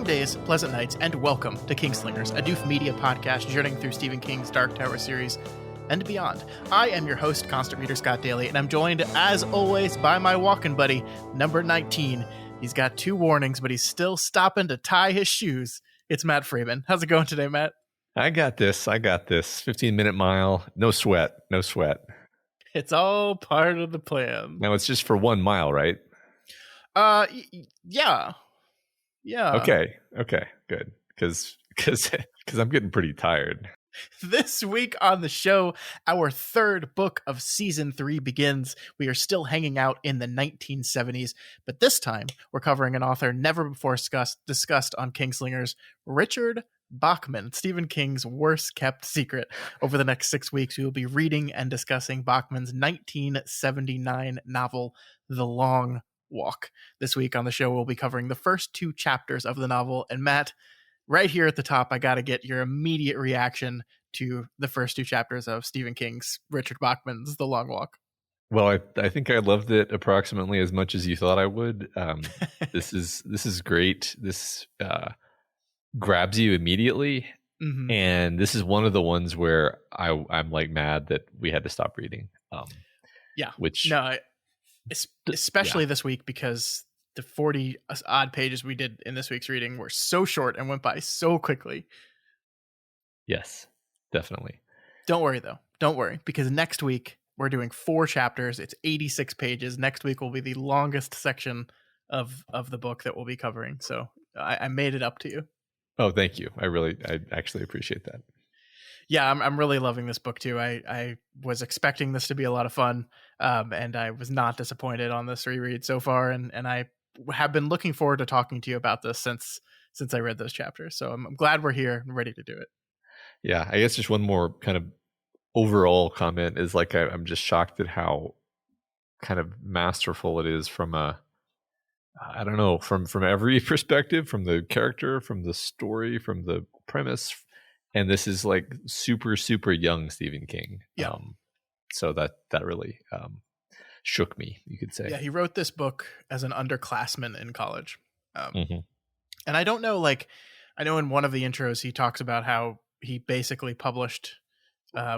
Calm days, pleasant nights, and welcome to Kingslingers, a Doof Media podcast journeying through Stephen King's Dark Tower series and beyond. I am your host, Constant Reader Scott Daly, and I'm joined, as always, by my walking buddy, number 19. He's got 2 warnings, but he's still stopping to tie his shoes. It's Matt Freeman. How's it going today, Matt? I got this. 15-minute mile. No sweat. It's all part of the plan. Now it's just for 1 mile, right? Yeah. Okay, good. Because I'm getting pretty tired. This week on the show, our 3rd book of season 3 begins. We are still hanging out in the 1970s, but this time we're covering an author never before discussed on Kingslingers, Richard Bachman, Stephen King's worst kept secret. Over the next 6 weeks, we will be reading and discussing Bachman's 1979 novel, The Long Walk. This week on the show, we'll be covering the first 2 chapters of the novel. And Matt, right here at the top, I got to get your immediate reaction to the first 2 chapters of Stephen King's Richard Bachman's The Long Walk. Well, I think I loved it approximately as much as you thought I would. This is great. This grabs you immediately. Mm-hmm. And this is one of the ones where I'm like mad that we had to stop reading. Especially this week, because the 40 odd pages we did in this week's reading were so short and went by so quickly. Yes, definitely. Don't worry, though. Don't worry, because next week we're doing 4 chapters. It's 86 pages. Next week will be the longest section of the book that we'll be covering. So I made it up to you. Oh, thank you. I actually appreciate that. Yeah, I'm really loving this book too. I was expecting this to be a lot of fun, and I was not disappointed on this reread so far. And I have been looking forward to talking to you about this since I read those chapters. So I'm glad we're here and ready to do it. Yeah, I guess just one more kind of overall comment is like I'm just shocked at how kind of masterful it is from from every perspective, from the character, from the story, from the premise. And this is like super, super young Stephen King. Yeah. So that really shook me, you could say. Yeah, he wrote this book as an underclassman in college. Mm-hmm. And I don't know, I know in one of the intros he talks about how he basically published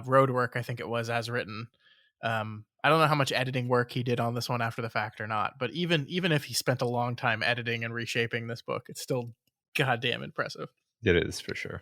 road work, I think it was, as written. I don't know how much editing work he did on this one after the fact or not. But even if he spent a long time editing and reshaping this book, it's still goddamn impressive. It is, for sure.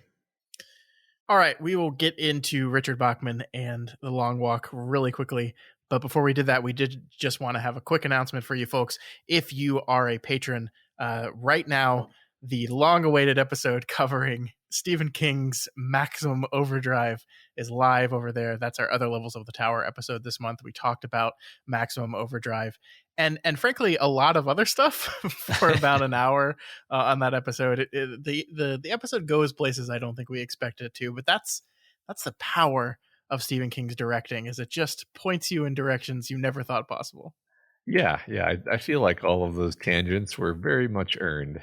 All right, we will get into Richard Bachman and The Long Walk really quickly. But before we did that, we did just want to have a quick announcement for you folks. If you are a patron, right now, the long-awaited episode covering Stephen King's Maximum Overdrive is live over there. That's our Other Levels of the Tower episode this month. We talked about Maximum Overdrive and frankly, a lot of other stuff for about an hour on that episode. The episode goes places I don't think we expected it to, but that's the power of Stephen King's directing, is it just points you in directions you never thought possible. Yeah. I feel like all of those tangents were very much earned.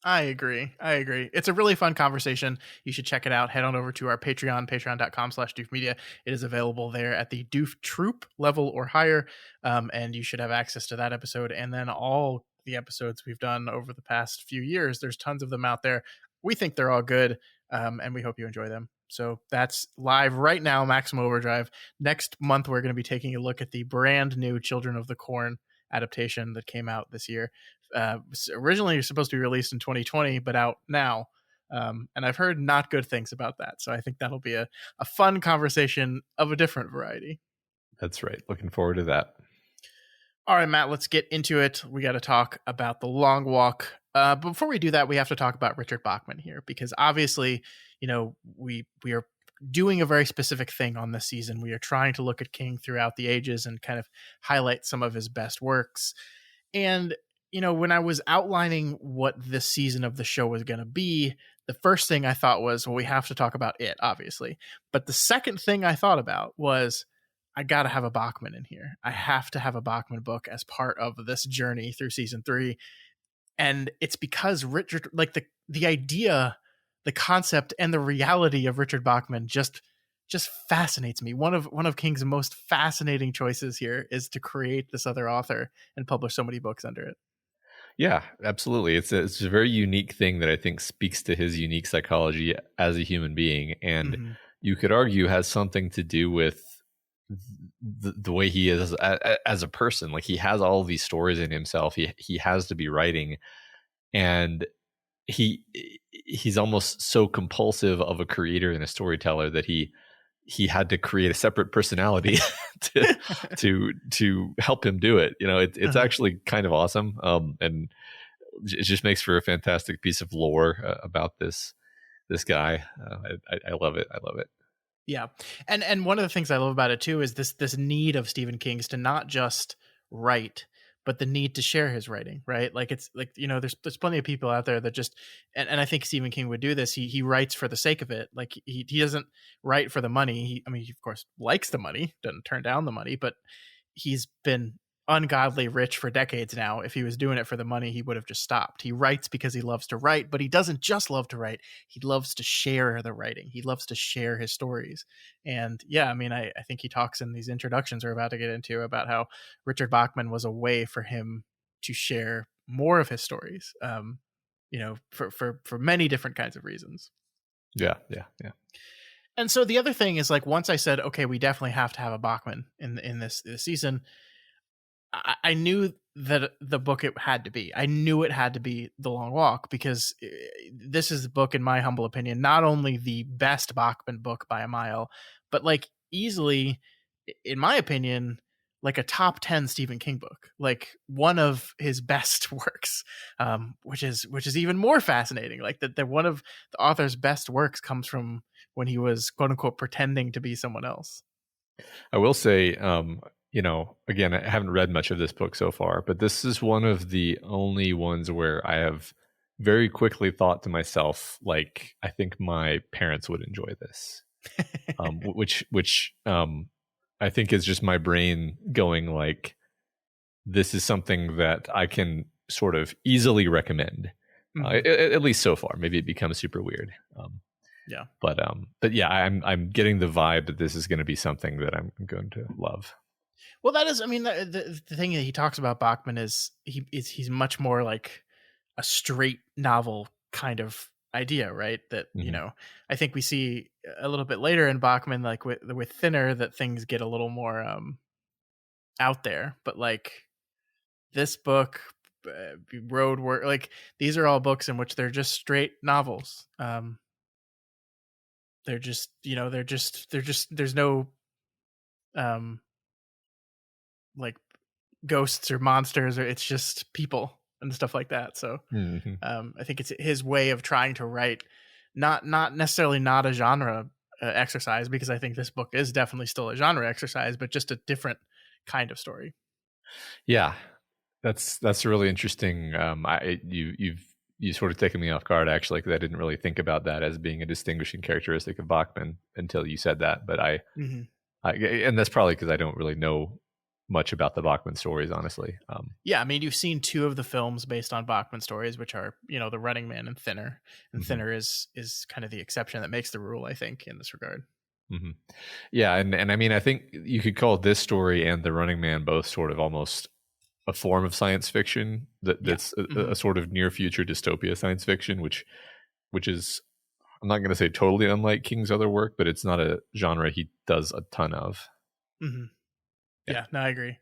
I agree. It's a really fun conversation. You should check it out. Head on over to our Patreon, patreon.com/doofmedia. It is available there at the Doof Troop level or higher. And you should have access to that episode. And then all the episodes we've done over the past few years. There's tons of them out there. We think they're all good. And we hope you enjoy them. So that's live right now, Maximum Overdrive. Next month, we're going to be taking a look at the brand new Children of the Corn adaptation that came out this year. Originally supposed to be released in 2020, but out now. And I've heard not good things about that. So I think that'll be a fun conversation of a different variety. That's right. Looking forward to that. All right, Matt, let's get into it. We got to talk about The Long Walk. But before we do that, we have to talk about Richard Bachman here, because obviously, we are doing a very specific thing on this season. We are trying to look at King throughout the ages and kind of highlight some of his best works. And when I was outlining what this season of the show was going to be, the first thing I thought was, well, we have to talk about it, obviously. But the second thing I thought about was, I got to have a Bachman in here. I have to have a Bachman book as part of this journey through season 3. And it's because Richard, the idea, the concept, and the reality of Richard Bachman just fascinates me. One of King's most fascinating choices here is to create this other author and publish so many books under it. Yeah, absolutely. It's a very unique thing that I think speaks to his unique psychology as a human being, and Mm-hmm. you could argue has something to do with the way he is as a person. Like he has all these stories in himself. He has to be writing, and he he's almost so compulsive of a creator and a storyteller that he had to create a separate personality to help him do it. You know, it's Uh-huh. actually kind of awesome, and it just makes for a fantastic piece of lore about this guy. I love it. I love it. Yeah. And one of the things I love about it too is this need of Stephen King's to not just write, but the need to share his writing, right? Like it's like, there's plenty of people out there that just and I think Stephen King would do this. He writes for the sake of it. Like he doesn't write for the money. I mean, he of course likes the money, doesn't turn down the money, but he's been ungodly rich for decades now. If he was doing it for the money, he would have just stopped. He writes because he loves to write, but he doesn't just love to write. He loves to share the writing. He loves to share his stories. And yeah, I mean, I think he talks in these introductions we're about to get into about how Richard Bachman was a way for him to share more of his stories, for many different kinds of reasons. Yeah, yeah, yeah. And so the other thing is, like, once I said, okay, we definitely have to have a Bachman in this season, I knew that the book it had to be. I knew it had to be The Long Walk because this is the book, in my humble opinion, not only the best Bachman book by a mile, but like easily, in my opinion, like a top 10 Stephen King book, like one of his best works, which is even more fascinating. Like that one of the author's best works comes from when he was quote unquote pretending to be someone else. I will say, again, I haven't read much of this book so far, but this is one of the only ones where I have very quickly thought to myself, like, I think my parents would enjoy this, which I think is just my brain going like, this is something that I can sort of easily recommend, Mhm. at least so far. Maybe it becomes super weird. Yeah. But yeah, I'm getting the vibe that this is going to be something that I'm going to love. Well, that is, I mean, the thing that he talks about Bachman is he's much more like a straight novel kind of idea, right? That Mm-hmm. I think we see a little bit later in Bachman, like with Thinner, that things get a little more out there. But like this book, Road Work, like these are all books in which they're just straight novels. They're just there's no um like ghosts or monsters, or it's just people and stuff like that. So Mm-hmm. I think it's his way of trying to write, not necessarily not a genre exercise, because I think this book is definitely still a genre exercise, but just a different kind of story. Yeah, that's really interesting. You sort of taken me off guard actually, because I didn't really think about that as being a distinguishing characteristic of Bachman until you said that. But Mm-hmm. and that's probably because I don't really know much about the Bachman stories, honestly. Yeah, I mean, you've seen two of the films based on Bachman stories, which are The Running Man and Thinner. And Mm-hmm. Thinner is kind of the exception that makes the rule, I think, in this regard. Mm-hmm. Yeah, and I mean, I think you could call this story and The Running Man both sort of almost a form of science fiction Yeah. that's Mm-hmm. a sort of near future dystopia science fiction, which is, I'm not going to say totally unlike King's other work, but it's not a genre he does a ton of. Mm-hmm. Yeah. Yeah, no, I agree.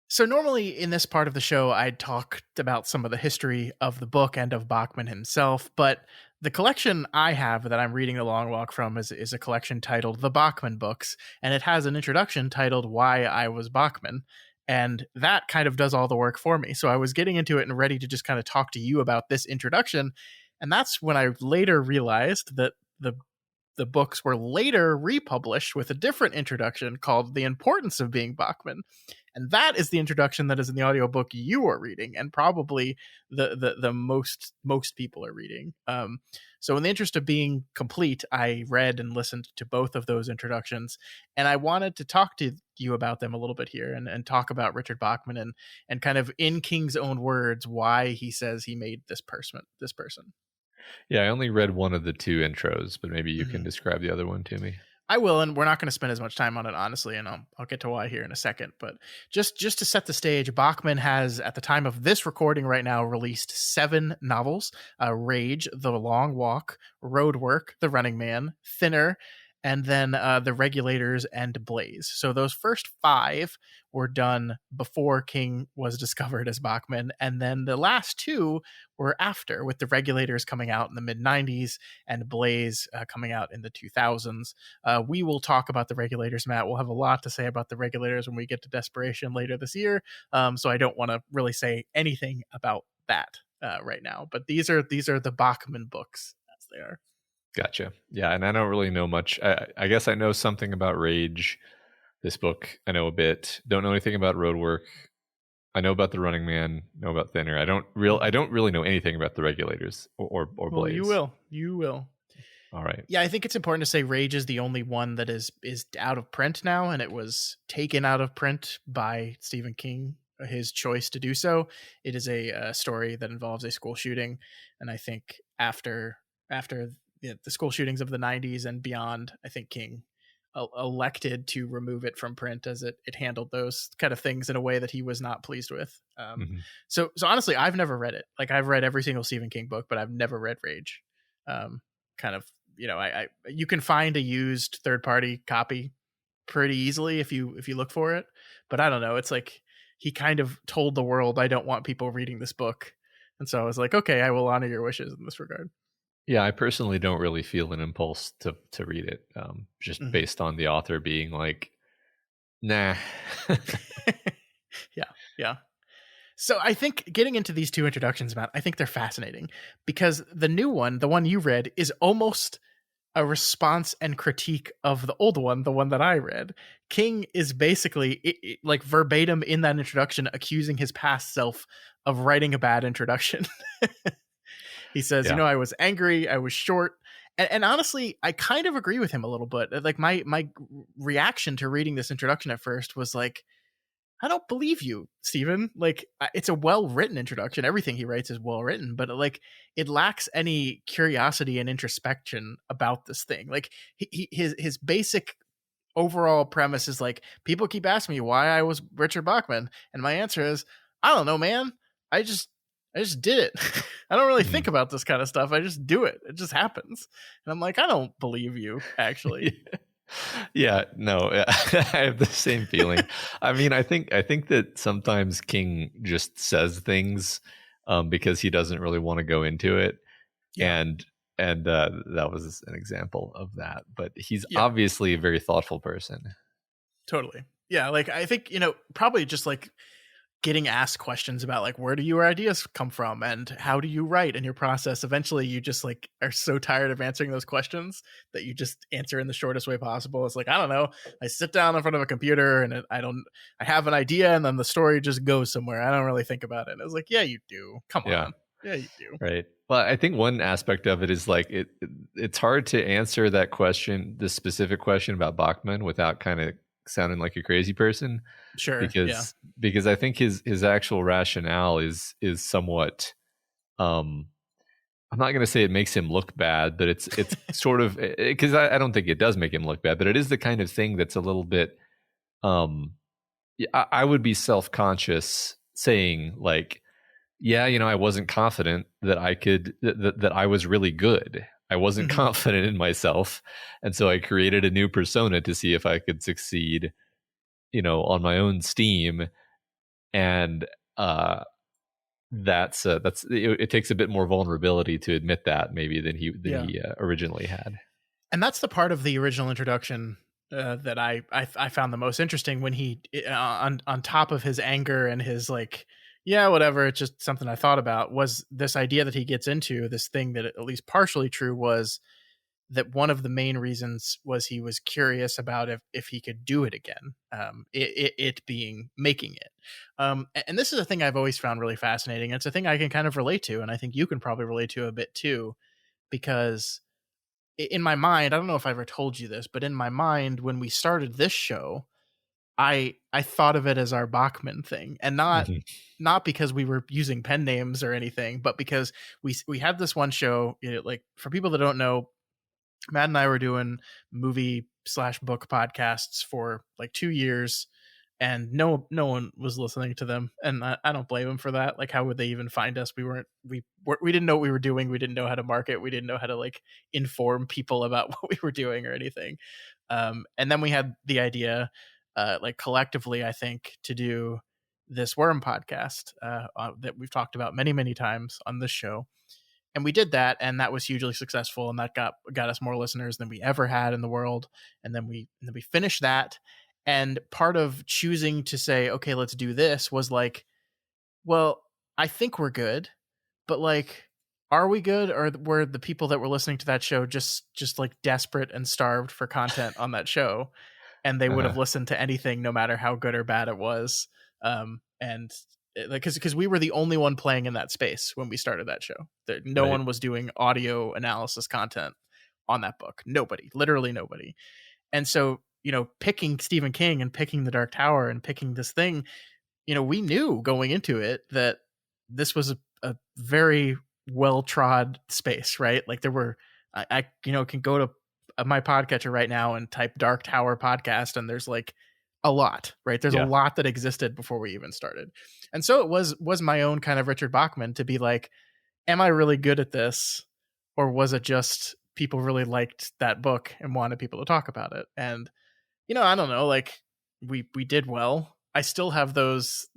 So normally in this part of the show, I'd talked about some of the history of the book and of Bachman himself, but the collection I have that I'm reading The Long Walk from is a collection titled The Bachman Books, and it has an introduction titled Why I Was Bachman, and that kind of does all the work for me. So I was getting into it and ready to just kind of talk to you about this introduction, and that's when I later realized that the books were later republished with a different introduction called The Importance of Being Bachman. And that is the introduction that is in the audiobook you are reading, and probably the most people are reading. So in the interest of being complete, I read and listened to both of those introductions, and I wanted to talk to you about them a little bit here, and talk about Richard Bachman, and kind of in King's own words why he says he made this person. Yeah, I only read one of the two intros, but maybe you can Mhm. describe the other one to me. I will, and we're not going to spend as much time on it, honestly, and I'll get to why here in a second. But just to set the stage, Bachman has, at the time of this recording right now, released 7 novels: Rage, The Long Walk, Roadwork, The Running Man, Thinner, and then The Regulators and Blaze. So those first 5 were done before King was discovered as Bachman, and then the last 2 were after, with The Regulators coming out in the mid-90s and Blaze coming out in the 2000s. We will talk about The Regulators, Matt. We'll have a lot to say about The Regulators when we get to Desperation later this year, so I don't want to really say anything about that right now. But these are the Bachman books, as they are. Gotcha. Yeah, and I don't really know much. I guess I know something about Rage. This book, I know a bit. Don't know anything about Roadwork. I know about The Running Man. Know about Thinner. I don't really know anything about The Regulators or Blaze. Well, you will. All right. Yeah, I think it's important to say Rage is the only one that is out of print now, and it was taken out of print by Stephen King, his choice to do so. It is a story that involves a school shooting, and I think after the school shootings of the 90s and beyond, I think King elected to remove it from print, as it handled those kind of things in a way that he was not pleased with. So honestly, I've never read it. Like, I've read every single Stephen King book, but I've never read Rage. Kind of, you can find a used third-party copy pretty easily if you look for it, but I don't know. It's like he kind of told the world, I don't want people reading this book. And so I was like, okay, I will honor your wishes in this regard. Yeah, I personally don't really feel an impulse to read it, just based on the author being like, nah. Yeah. So I think getting into these 2 introductions, Matt, I think they're fascinating, because the new one, the one you read, is almost a response and critique of the old one, the one that I read. King is basically like verbatim in that introduction accusing his past self of writing a bad introduction. He says, I was angry, I was short. And honestly, I kind of agree with him a little bit. Like, my reaction to reading this introduction at first was like, I don't believe you, Stephen. Like, it's a well-written introduction. Everything he writes is well-written, but like, it lacks any curiosity and introspection about this thing. Like, his basic overall premise is like, people keep asking me why I was Richard Bachman, and my answer is, I don't know, man. I just did it. I don't really think about this kind of stuff. I just do it. It just happens. And I'm like, I don't believe you, actually. Yeah, no, I have the same feeling. I mean, I think that sometimes King just says things because he doesn't really want to go into it. Yeah. And that was an example of that. But he's obviously a very thoughtful person. Totally. Yeah, like, I think, probably just like getting asked questions about like, where do your ideas come from and how do you write in your process? Eventually you just like are so tired of answering those questions that you just answer in the shortest way possible. It's like, I don't know, I sit down in front of a computer and I have an idea and then the story just goes somewhere. I don't really think about it. And I was like, yeah, you do. Come on. Yeah, you do. Right. Well, I think one aspect of it is like, it's hard to answer that question, this specific question about Bachman, without kind of sounding like a crazy person. Sure. Because I think his actual rationale is somewhat, I'm not going to say it makes him look bad, but it's sort of, because I don't think it does make him look bad, but it is the kind of thing that's a little bit, I would be self-conscious saying like, yeah, I wasn't confident that I could, that I was really good. I wasn't confident in myself. And so I created a new persona to see if I could succeed, on my own steam. And it takes a bit more vulnerability to admit that maybe than he originally had. And that's the part of the original introduction that I found the most interesting, when he on top of his anger and his like, yeah, whatever, it's just something I thought about, was this idea that he gets into, this thing that at least partially true, was that one of the main reasons was he was curious about if he could do it again, it being making it. And this is a thing I've always found really fascinating. It's a thing I can kind of relate to, and I think you can probably relate to a bit too, because in my mind, I don't know if I ever told you this, but in my mind, when we started this show, I thought of it as our Bachman thing, and not because we were using pen names or anything, but because we had this one show, like, for people that don't know, Matt and I were doing movie book podcasts for like 2 years, and no one was listening to them, and I don't blame them for that. Like, how would they even find us? We didn't know what we were doing. We didn't know how to market. We didn't know how to like inform people about what we were doing or anything. And then we had the idea, like collectively, I think, to do this Worm podcast that we've talked about many times on this show. And we did that, and that was hugely successful, and that got us more listeners than we ever had in the world. And then we finished that. And part of choosing to say, okay, let's do this was like, well, I think we're good, but like, are we good, or were the people that were listening to that show just like desperate and starved for content on that show, and they would have listened to anything no matter how good or bad it was? And like, because we were the only one playing in that space when we started that show. No one was doing audio analysis content on that book. Nobody, literally nobody. And so, picking Stephen King and picking The Dark Tower and picking this thing, we knew going into it that this was a very well-trod space, right? Like, there were, I can go to my podcatcher right now and type Dark Tower podcast, and there's like a lot, right? There's a lot that existed before we even started. And so it was my own kind of Richard Bachman to be like, am I really good at this? Or was it just people really liked that book and wanted people to talk about it? And, I don't know, like we did well. I still have those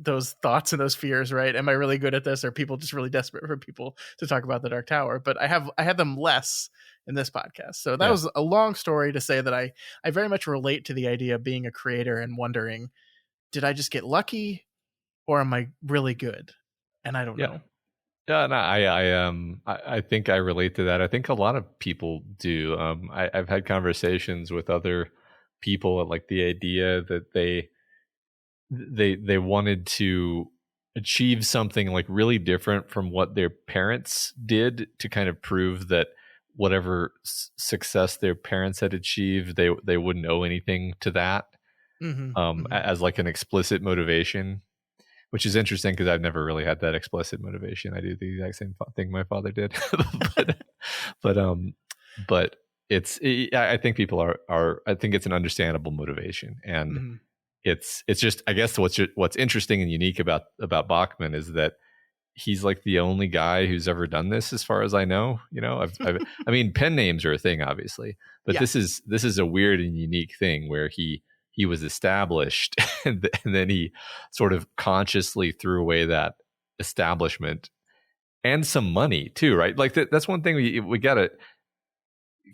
thoughts and those fears, right? Am I really good at this? Or are people just really desperate for people to talk about the Dark Tower? But I had them less in this podcast. So that was a long story to say that I very much relate to the idea of being a creator and wondering, did I just get lucky, or am I really good? And I don't know. Yeah, no, I think I relate to that. I think a lot of people do. I've had conversations with other people, like the idea that they wanted to achieve something like really different from what their parents did to kind of prove that whatever success their parents had achieved, they wouldn't owe anything to that, as like an explicit motivation, which is interesting because I've never really had that explicit motivation. I do the exact same thing my father did, but I think people are I think it's an understandable motivation, and it's just, I guess what's interesting and unique about Bachman is that he's like the only guy who's ever done this, as far as I know. I mean, pen names are a thing, obviously, but this is a weird and unique thing where he was established and then he sort of consciously threw away that establishment and some money too, right? Like that's one thing we gotta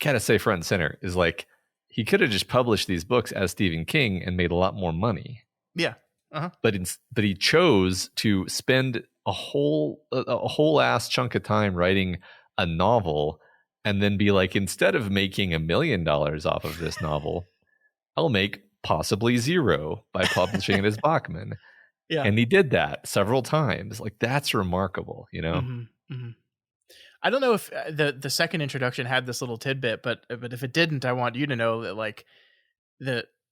kind of say front and center is like, he could have just published these books as Stephen King and made a lot more money. Yeah. But he chose to spend a whole ass chunk of time writing a novel, and then be like, instead of making $1 million off of this novel, I'll make possibly zero by publishing it as Bachman. Yeah. And he did that several times. Like, that's remarkable, I don't know if the second introduction had this little tidbit, but if it didn't, I want you to know that like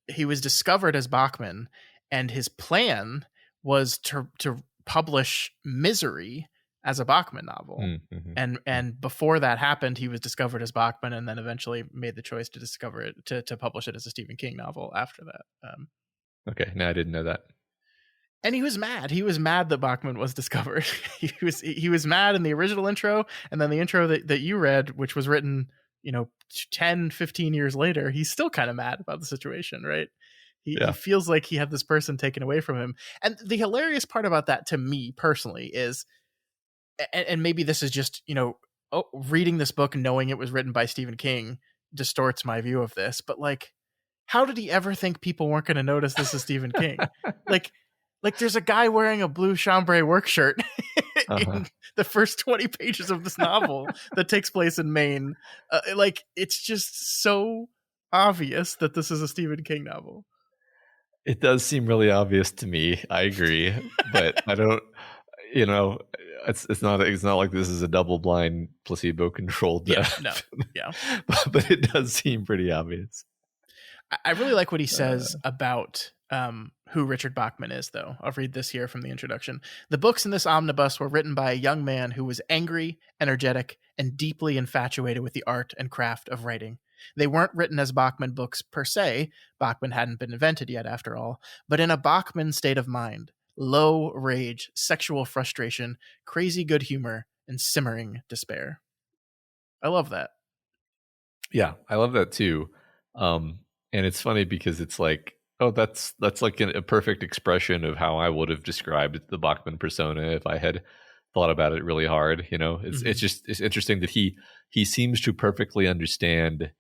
he was discovered as Bachman, and his plan was to publish Misery as a Bachman novel. And before that happened, he was discovered as Bachman, and then eventually made the choice to discover it to publish it as a Stephen King novel after that. Okay, no, I didn't know that. And he was mad. He was mad that Bachman was discovered. he was mad in the original intro, and then the intro that you read, which was written, 10, 15 years later, he's still kind of mad about the situation, right? He feels like he had this person taken away from him. And the hilarious part about that to me personally is, and maybe this is just, reading this book knowing it was written by Stephen King distorts my view of this, but like, how did he ever think people weren't going to notice this is Stephen King? Like there's a guy wearing a blue chambray work shirt in the first 20 pages of this novel that takes place in Maine. Like, it's just so obvious that this is a Stephen King novel. It does seem really obvious to me. I agree, but I don't, it's not like this is a double-blind placebo-controlled. But it does seem pretty obvious. I really like what he says about who Richard Bachman is, though. I'll read this here from the introduction. The books in this omnibus were written by a young man who was angry, energetic, and deeply infatuated with the art and craft of writing. They weren't written as Bachman books per se. Bachman hadn't been invented yet, after all, but in a Bachman state of mind. Low rage, sexual frustration, crazy good humor, and simmering despair. I love that. Yeah, I love that too. And it's funny because it's like, oh, that's like a perfect expression of how I would have described the Bachman persona if I had thought about it really hard. You know, it's interesting that he seems to perfectly understand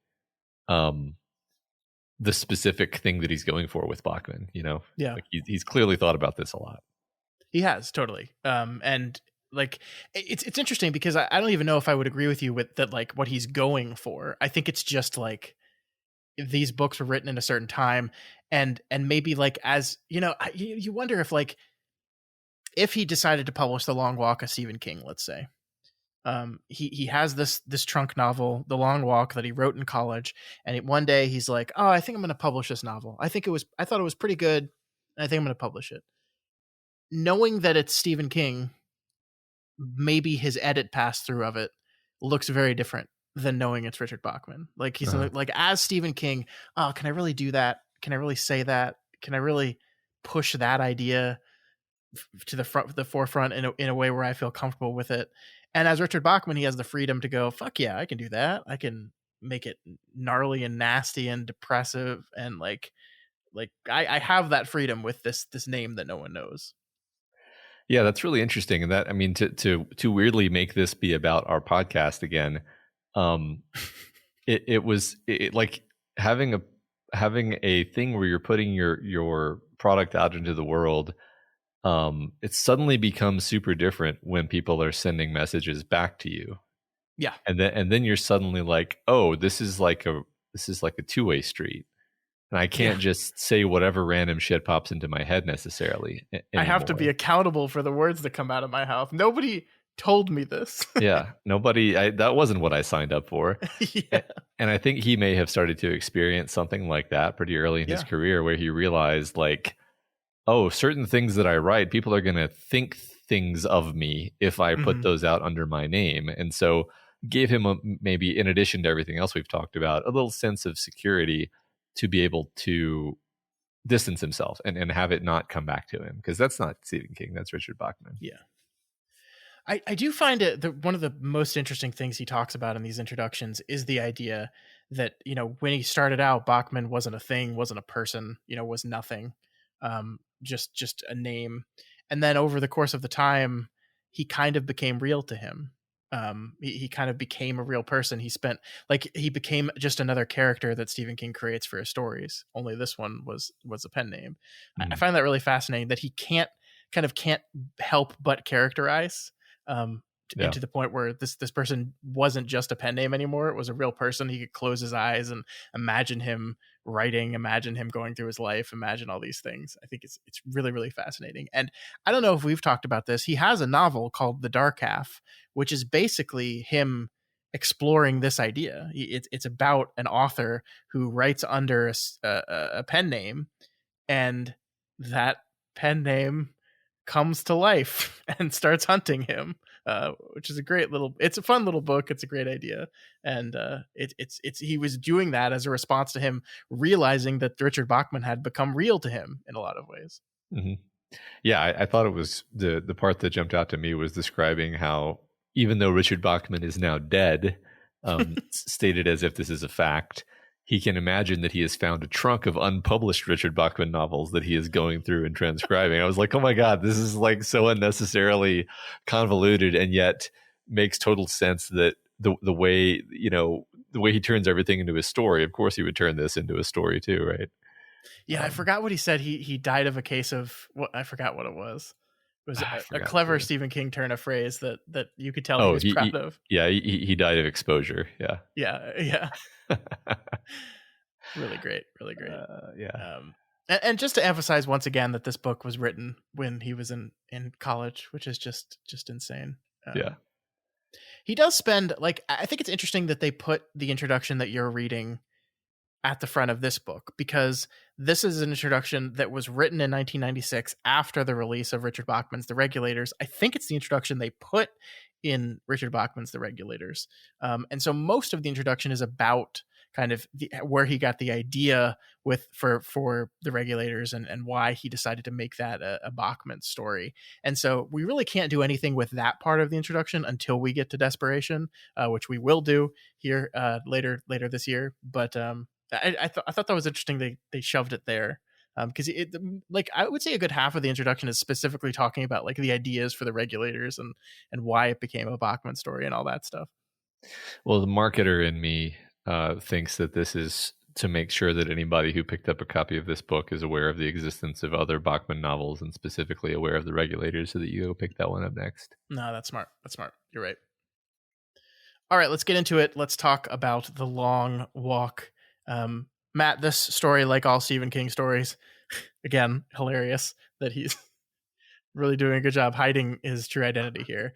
the specific thing that he's going for with Bachman. You know, yeah, like he's clearly thought about this a lot. He has, totally. And like it's interesting because I don't even know if I would agree with you with that, like what he's going for. I think it's just like these books were written in a certain time, and maybe like, as you know, you wonder if like if he decided to publish The Long Walk of Stephen King, let's say, he has this trunk novel, The Long Walk, that he wrote in college, and one day he's like, oh, I think I'm going to publish this novel. I thought it was pretty good, and I think I'm going to publish it. Knowing that it's Stephen King, maybe his edit pass through of it looks very different than knowing it's Richard Bachman. Like he's like, as Stephen King, oh, can I really do that? Can I really say that? Can I really push that idea to the forefront in a way where I feel comfortable with it? And as Richard Bachman, he has the freedom to go, fuck yeah, I can do that. I can make it gnarly and nasty and depressive, and like I have that freedom with this name that no one knows. Yeah, that's really interesting. And that, I mean, to weirdly make this be about our podcast again, it was like having a thing where you're putting your product out into the world. It suddenly becomes super different when people are sending messages back to you. Yeah. And then you're suddenly like, oh, this is like a two-way street. And I can't just say whatever random shit pops into my head necessarily anymore. I have to be accountable for the words that come out of my mouth. Nobody told me this. Yeah, that wasn't what I signed up for. Yeah. And I think he may have started to experience something like that pretty early in his career, where he realized like, oh, certain things that I write, people are going to think things of me if I put those out under my name. And so gave him maybe, in addition to everything else we've talked about, a little sense of security to be able to distance himself and have it not come back to him, because that's not Stephen King, that's Richard Bachman. Yeah. I do find it one of the most interesting things he talks about in these introductions is the idea that, you know, when he started out, Bachman wasn't a thing, wasn't a person, you know, was nothing, just a name. And then over the course of the time, he kind of became real to him. He kind of became a real person. He became just another character that Stephen King creates for his stories. Only this one was a pen name. I find that really fascinating that he can't help but characterize, to the point where this person wasn't just a pen name anymore. It was a real person. He could close his eyes and imagine him writing, imagine him going through his life, imagine all these things. I think it's really, really fascinating. And I don't know if we've talked about this. He has a novel called The Dark Half, which is basically him exploring this idea. It's about an author who writes under a pen name, and that pen name comes to life and starts hunting him, which is it's a fun little book. It's a great idea. And he was doing that as a response to him realizing that Richard Bachman had become real to him in a lot of ways. Mm-hmm. Yeah, I thought it was the part that jumped out to me was describing how, even though Richard Bachman is now dead, stated as if this is a fact, he can imagine that he has found a trunk of unpublished Richard Bachman novels that he is going through and transcribing. I was like, oh my God, this is like so unnecessarily convoluted, and yet makes total sense that the way he turns everything into a story, of course he would turn this into a story too, right? Yeah, I forgot what he said. He died of a case of I forgot what it was. It was a clever Stephen King turn of phrase that you could tell he was proud of. Yeah, he died of exposure. Yeah. Yeah. Really great. Yeah. And just to emphasize once again that this book was written when he was in college, which is just insane. Yeah. He does spend, like, I think it's interesting that they put the introduction that you're reading at the front of this book, because this is an introduction that was written in 1996 after the release of Richard Bachman's The Regulators. I think it's the introduction they put in Richard Bachman's The Regulators. And so most of the introduction is about kind of where he got the idea for the Regulators and why he decided to make that a Bachman story. And so we really can't do anything with that part of the introduction until we get to Desperation, which we will do here later this year. But I thought that was interesting. They shoved it there. Because it, like, I would say a good half of the introduction is specifically talking about like the ideas for the Regulators and why it became a Bachman story and all that stuff. Well, the marketer in me thinks that this is to make sure that anybody who picked up a copy of this book is aware of the existence of other Bachman novels and specifically aware of the Regulators, so that you go pick that one up next. No, that's smart. You're right. All right, let's get into it. Let's talk about The Long Walk. Matt, this story, like all Stephen King stories, again, hilarious that he's really doing a good job hiding his true identity here,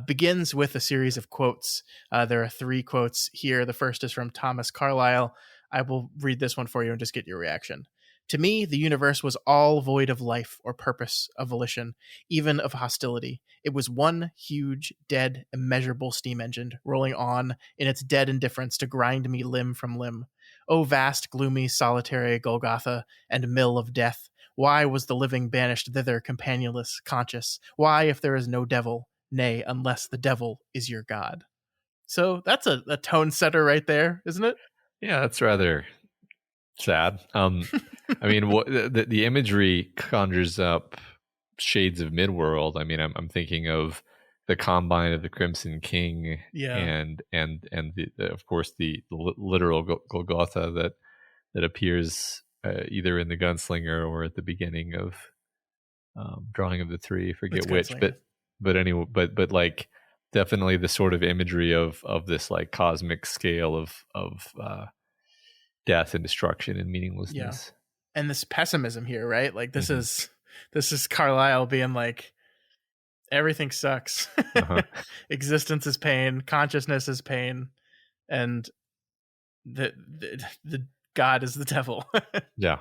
begins with a series of quotes. There are 3 quotes here. The first is from Thomas Carlyle. I will read this one for you and just get your reaction. To me, the universe was all void of life or purpose, of volition, even of hostility. It was one huge, dead, immeasurable steam engine rolling on in its dead indifference to grind me limb from limb. O vast, gloomy, solitary Golgotha and mill of death, why was the living banished thither companionless, conscious? Why, if there is no devil, nay, unless the devil is your God? So that's a tone setter right there, isn't it? Yeah, that's rather sad. I mean, the imagery conjures up shades of Midworld. I mean, I'm thinking of the Combine of the Crimson King, and of course the literal Golgotha that appears either in the Gunslinger or at the beginning of Drawing of the Three. Forget which, but anyway, but like definitely the sort of imagery of this like cosmic scale of death and destruction and meaninglessness. Yeah. And this pessimism here, right? Like this is Carlyle being like, everything sucks. Existence is pain, consciousness is pain, and the God is the devil. Yeah,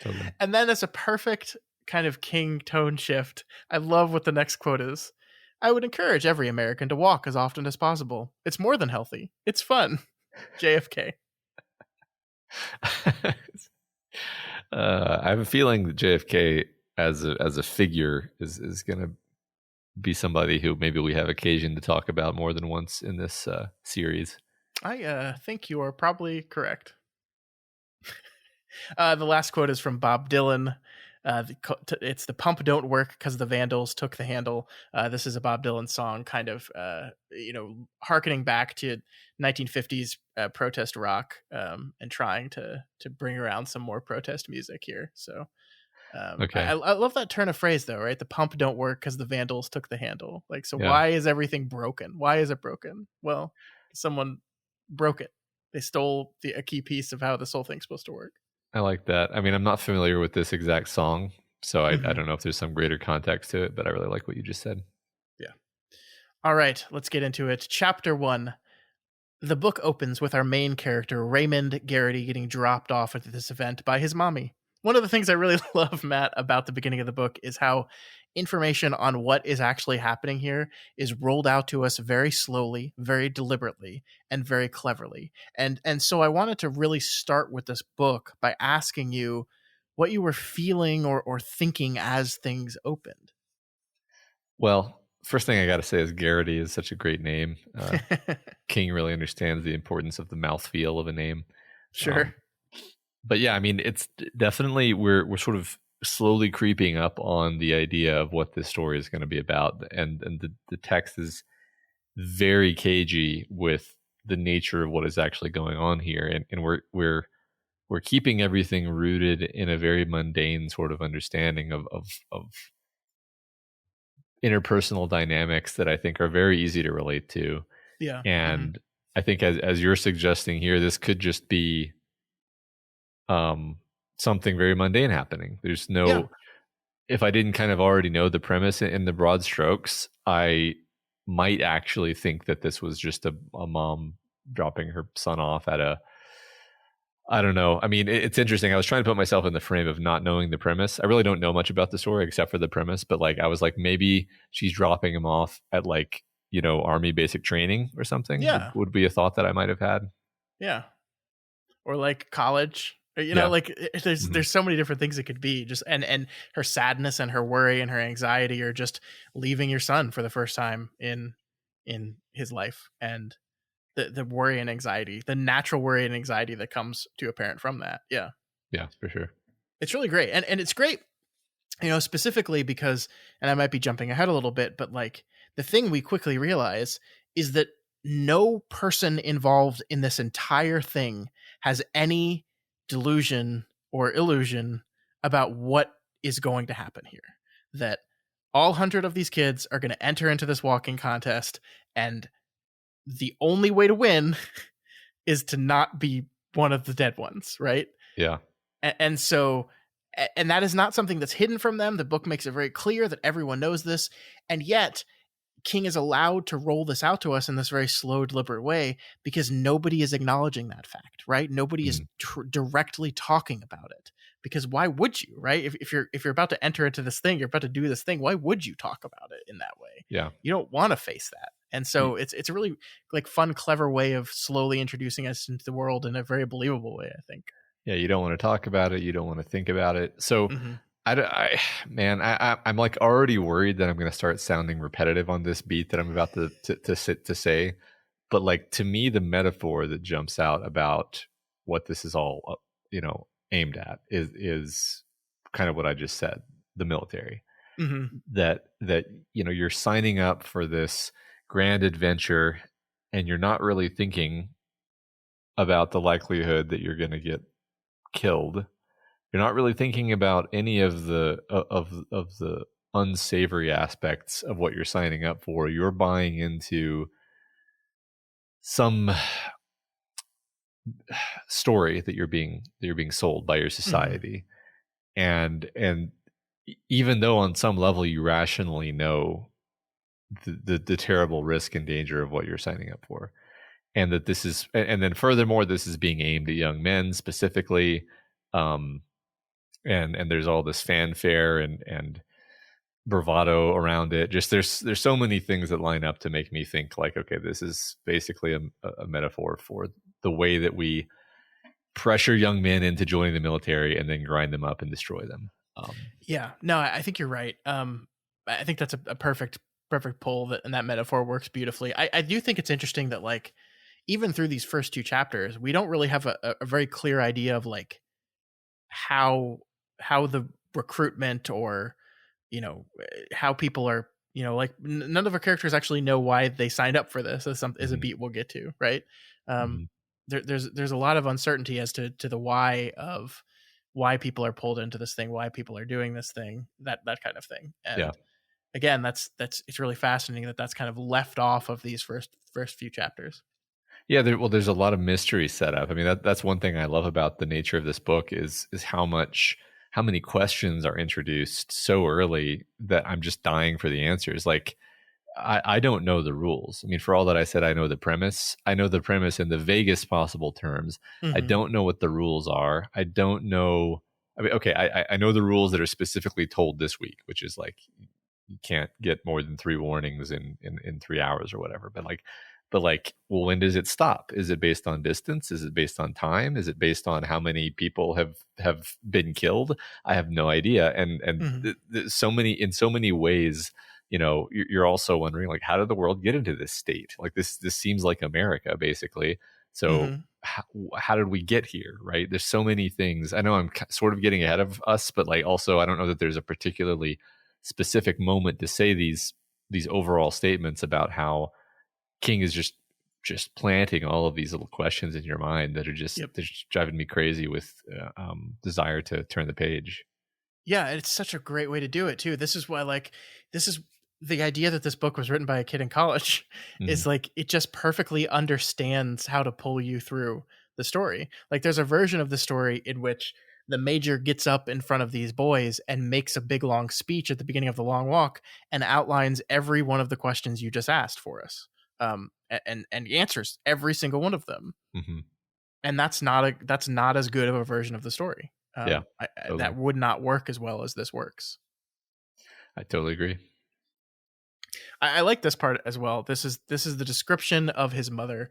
totally. And then as a perfect kind of King tone shift, I love what the next quote is. I would encourage every American to walk as often as possible. It's more than healthy. It's fun. JFK. I have a feeling that JFK as a figure is going to be somebody who maybe we have occasion to talk about more than once in this series. I think you are probably correct. The last quote is from Bob Dylan. It's "The pump don't work because the Vandals took the handle." This is a Bob Dylan song, kind of harkening back to 1950s protest rock, and trying to bring around some more protest music here. So okay, I love that turn of phrase though, right? The pump don't work because the Vandals took the handle. Like, so why is everything broken? Why is it broken? Well, someone broke it. They stole a key piece of how this whole thing's supposed to work. I like that. I mean, I'm not familiar with this exact song, so I don't know if there's some greater context to it, but I really like what you just said. Yeah. All right, let's get into it. Chapter 1. The book opens with our main character, Raymond Garrity, getting dropped off at this event by his mommy. One of the things I really love, Matt, about the beginning of the book is how information on what is actually happening here is rolled out to us very slowly, very deliberately, and very cleverly. And so I wanted to really start with this book by asking you what you were feeling or thinking as things opened. Well, first thing I got to say is Garrity is such a great name. King really understands the importance of the mouthfeel of a name. Sure. But yeah, I mean, it's definitely we're sort of slowly creeping up on the idea of what this story is going to be about, and the text is very cagey with the nature of what is actually going on here, and we're keeping everything rooted in a very mundane sort of understanding of interpersonal dynamics that I think are very easy to relate to. Yeah, and I think as you're suggesting here, this could just be something very mundane happening. There's no, if I didn't kind of already know the premise in the broad strokes, I might actually think that this was just a mom dropping her son off at I don't know. I mean, it's interesting. I was trying to put myself in the frame of not knowing the premise. I really don't know much about the story except for the premise, but like, I was like, maybe she's dropping him off at like, Army basic training or something. Yeah. Would be a thought that I might have had. Yeah. or like college. Yeah. Like Mhm. there's so many different things it could be. Just and her sadness and her worry and her anxiety are just leaving your son for the first time in his life, and the worry and anxiety, the natural worry and anxiety that comes to a parent from that. Yeah, Yeah, for sure. it's really great, and it's great, specifically because, and I might be jumping ahead a little bit, but like the thing we quickly realize is that no person involved in this entire thing has any delusion or illusion about what is going to happen here. That all 100 of these kids are going to enter into this walking contest, and the only way to win is to not be one of the dead ones, right? Yeah. And so, and that is not something that's hidden from them. The book makes it very clear that everyone knows this, and yet King is allowed to roll this out to us in this very slow, deliberate way because nobody is acknowledging that fact, right? Nobody is directly talking about it, because why would you, right? If you're about to enter into this thing, you're about to do this thing, why would you talk about it in that way? Yeah. You don't want to face that. And so it's a really like fun, clever way of slowly introducing us into the world in a very believable way, I think. Yeah, you don't want to talk about it. You don't want to think about it. So, I'm like already worried that I'm going to start sounding repetitive on this beat that I'm about to say. But like, to me, the metaphor that jumps out about what this is all, aimed at is kind of what I just said: the military. That you're signing up for this grand adventure, and you're not really thinking about the likelihood that you're going to get killed. You're not really thinking about any of the unsavory aspects of what you're signing up for. You're buying into some story that you're being sold by your society. And even though on some level you rationally know the terrible risk and danger of what you're signing up for, and that this is, and then furthermore, this is being aimed at young men specifically, and there's all this fanfare and bravado around it. Just there's so many things that line up to make me think like, okay, this is basically a metaphor for the way that we pressure young men into joining the military and then grind them up and destroy them. Yeah, no, I think you're right. I think that's a perfect pull, that, and that metaphor works beautifully. I do think it's interesting that like even through these first two chapters, we don't really have a very clear idea of like how the recruitment, or how people are, like none of our characters actually know why they signed up for this, as a beat we'll get to, right? There's a lot of uncertainty as to the why of why people are pulled into this thing, why people are doing this thing, that kind of thing. And again, that's it's really fascinating that that's kind of left off of these first few chapters. Yeah, there's a lot of mystery set up. I mean, that's one thing I love about the nature of this book is how many questions are introduced so early that I'm just dying for the answers. Like, I don't know the rules. I mean, for all that I said, I know the premise. I know the premise in the vaguest possible terms. I don't know what the rules are. I don't know. I mean, okay, I know the rules that are specifically told this week, which is like you can't get more than 3 warnings in 3 hours or whatever. But like, well, when does it stop? Is it based on distance? Is it based on time? Is it based on how many people have been killed? I have no idea. And so many ways, you're also wondering, like, how did the world get into this state? Like this seems like America, basically. So how did we get here? Right? There's so many things. I know I'm sort of getting ahead of us, but like also I don't know that there's a particularly specific moment to say these overall statements about how King is just planting all of these little questions in your mind that are just they're just driving me crazy with desire to turn the page. Yeah, it's such a great way to do it too. This is the idea that this book was written by a kid in college is like it just perfectly understands how to pull you through the story. Like there's a version of the story in which the major gets up in front of these boys and makes a big long speech at the beginning of the long walk and outlines every one of the questions you just asked for us. And answers every single one of them. And that's not as good of a version of the story. Totally. That would not work as well as this works. I totally agree. I like this part as well. This is the description of his mother.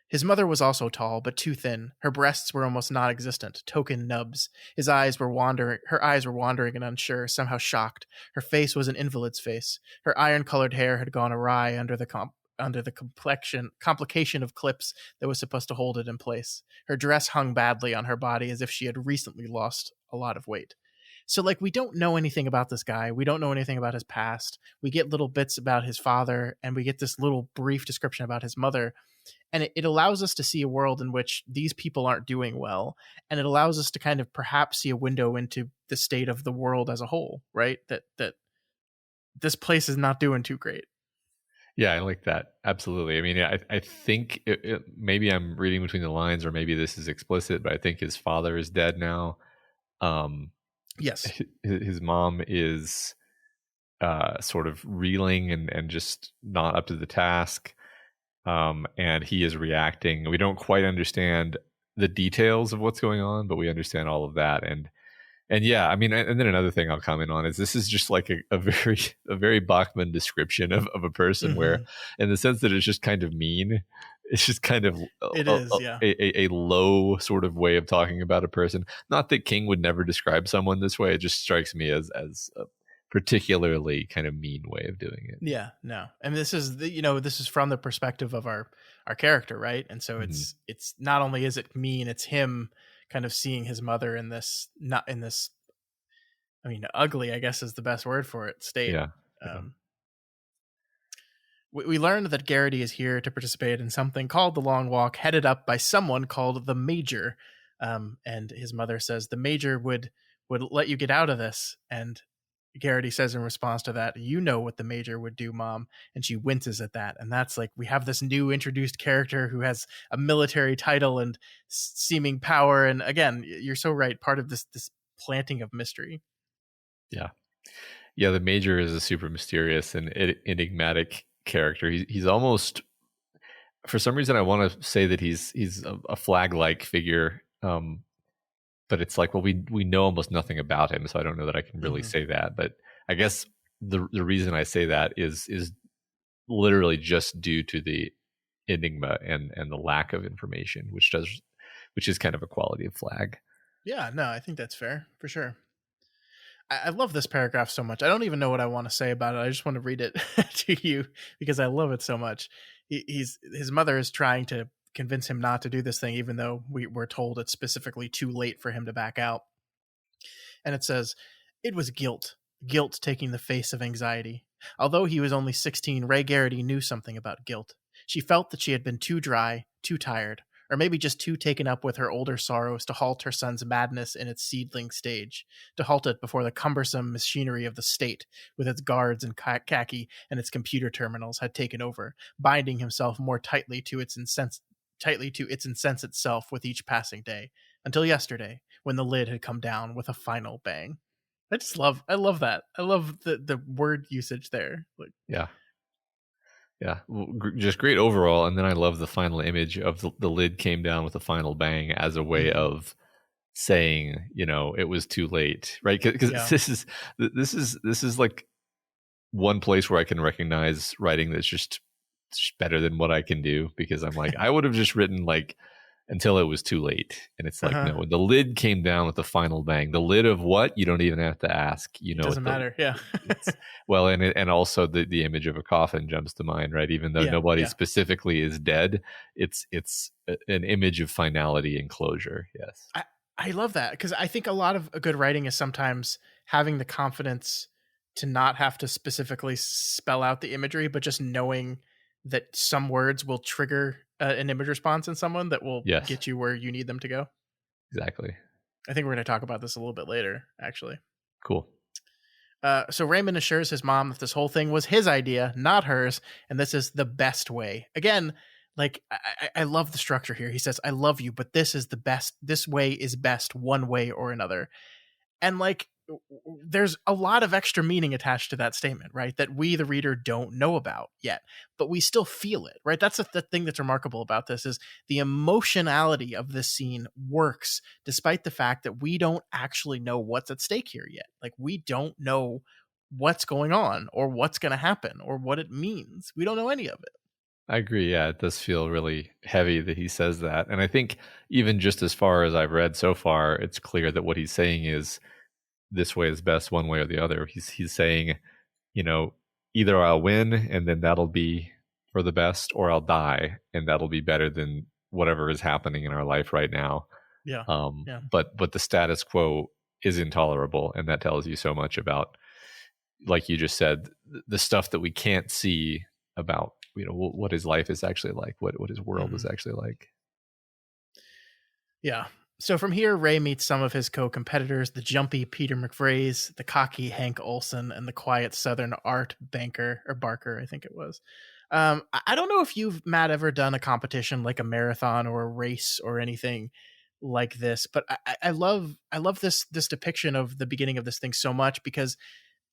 His mother was also tall, but too thin. Her breasts were almost non-existent, token nubs. Her eyes were wandering and unsure, somehow shocked. Her face was an invalid's face. Her iron-colored hair had gone awry under the complication of clips that was supposed to hold it in place. Her dress hung badly on her body as if she had recently lost a lot of weight. So, like, we don't know anything about this guy. We don't know anything about his past. We get little bits about his father, and we get this little brief description about his mother. And it allows us to see a world in which these people aren't doing well. And it allows us to kind of perhaps see a window into the state of the world as a whole, right? That this place is not doing too great. Yeah, I like that. Absolutely. I mean, I think maybe I'm reading between the lines, or maybe this is explicit, but I think his father is dead now. Yes. His mom is sort of reeling and just not up to the task. And he is reacting. We don't quite understand the details of what's going on, but we understand all of that. And yeah, I mean, and then another thing I'll comment on is this is just like a very Bachman description of a person, where, in the sense that it's just kind of mean, it's just kind of a low sort of way of talking about a person. Not that King would never describe someone this way. It just strikes me as a particularly kind of mean way of doing it. Yeah, no. And this is this is from the perspective of our character, right? And so it's not only is it mean, it's him kind of seeing his mother in this, not in this, I mean, ugly, I guess is the best word for it, state. Yeah. We learned that Garrity is here to participate in something called the Long Walk, headed up by someone called the Major. And his mother says the Major would let you get out of this. And Garrity says in response to that, "You know what the Major would do, Mom." And she winces at that. And that's like, we have this new introduced character who has a military title and seeming power. And again, you're so right. Part of this planting of mystery. Yeah. Yeah. The Major is a super mysterious and enigmatic character. He's almost, for some reason, I want to say that he's a flag-like figure. But it's like, well, we know almost nothing about him, so I don't know that I can really say that. But I guess the reason I say that is literally just due to the enigma and the lack of information, which is kind of a quality of Flag. Yeah, no, I think that's fair for sure. I love this paragraph so much. I don't even know what I want to say about it. I just want to read it to you because I love it so much. His mother is trying to convince him not to do this thing, even though we're told it's specifically too late for him to back out. And it says, "It was guilt taking the face of anxiety. Although he was only 16, Ray Garrity knew something about guilt. She felt that she had been too dry, too tired, or maybe just too taken up with her older sorrows to halt her son's madness in its seedling stage, to halt it before the cumbersome machinery of the state, with its guards and khaki and its computer terminals, had taken over, binding himself more tightly to its insensate self with each passing day, until yesterday, when the lid had come down with a final bang." I love that. I love the word usage there. Like, yeah. Just great overall. And then I love the final image of the lid came down with a final bang as a way of saying, it was too late, right? Because this is like one place where I can recognize writing that's just better than what I can do, because I'm like, I would have just written like until it was too late. And it's like, no, the lid came down with the final bang. The lid of what? You don't even have to ask. It doesn't matter. Yeah. Well, and also the image of a coffin jumps to mind, right? Even though nobody specifically is dead, it's an image of finality and closure. Yes. I love that, because I think a lot of good writing is sometimes having the confidence to not have to specifically spell out the imagery, but just knowing that some words will trigger an image response in someone that will get you where you need them to go. Exactly. I think we're going to talk about this a little bit later, actually. Cool. So Raymond assures his mom that this whole thing was his idea, not hers, and this is the best way. Again, like, I love the structure here. He says, "I love you, but this is the best. This way is best, one way or another." And like, there's a lot of extra meaning attached to that statement, right? That we, the reader, don't know about yet, but we still feel it, right? That's the thing that's remarkable about this, is the emotionality of this scene works despite the fact that we don't actually know what's at stake here yet. Like, we don't know what's going on or what's going to happen or what it means. We don't know any of it. I agree. Yeah, it does feel really heavy that he says that. And I think even just as far as I've read so far, it's clear that what he's saying is this way is best one way or the other. He's saying, you know, either I'll win and then that'll be for the best, or I'll die and that'll be better than whatever is happening in our life right now. Yeah. Yeah. But the status quo is intolerable, and that tells you so much about, like you just said, the stuff that we can't see about, what his life is actually like, what his world is actually like. Yeah. So from here, Ray meets some of his co-competitors, the jumpy Peter McVrays, the cocky Hank Olson, and the quiet Southern Art Barker, I think it was. I don't know if you've, Matt, ever done a competition like a marathon or a race or anything like this, but I love this depiction of the beginning of this thing so much, because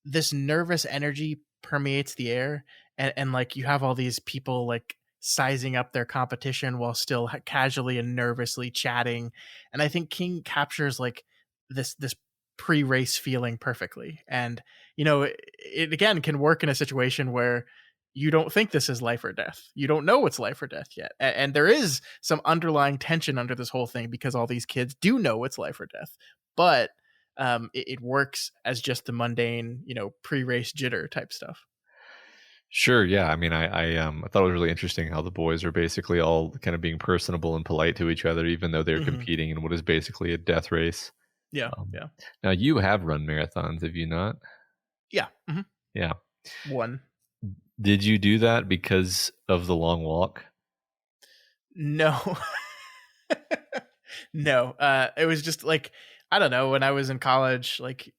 this nervous energy permeates the air, and like you have all these people like sizing up their competition while still casually and nervously chatting. And I think King captures like this pre-race feeling perfectly. And it again can work in a situation where you don't think this is life or death. You don't know it's life or death yet. And there is some underlying tension under this whole thing, because all these kids do know it's life or death. But it works as just the mundane, pre-race jitter type stuff. Sure. Yeah. I mean, I thought it was really interesting how the boys are basically all kind of being personable and polite to each other, even though they're competing in what is basically a death race. Yeah. Yeah. Now, you have run marathons, have you not? Yeah. Mm-hmm. Yeah. One. Did you do that because of the long walk? No. No. It was just like, I don't know, when I was in college, like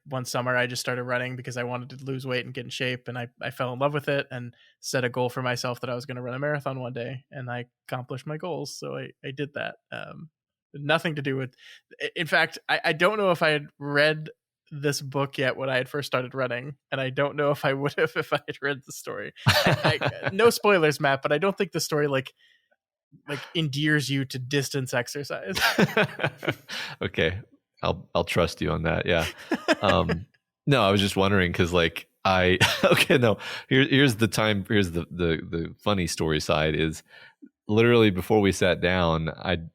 one summer, I just started running because I wanted to lose weight and get in shape, and I fell in love with it and set a goal for myself that I was going to run a marathon one day, and I accomplished my goals. So I did that. Nothing to do with, in fact, I don't know if I had read this book yet when I had first started running, and I don't know if I would have if I had read the story. No spoilers, Matt, but I don't think the story like endears you to distance exercise. Okay, I'll trust you on that. Yeah. No, I was just wondering because like okay, no. Here's the funny story side is literally before we sat down,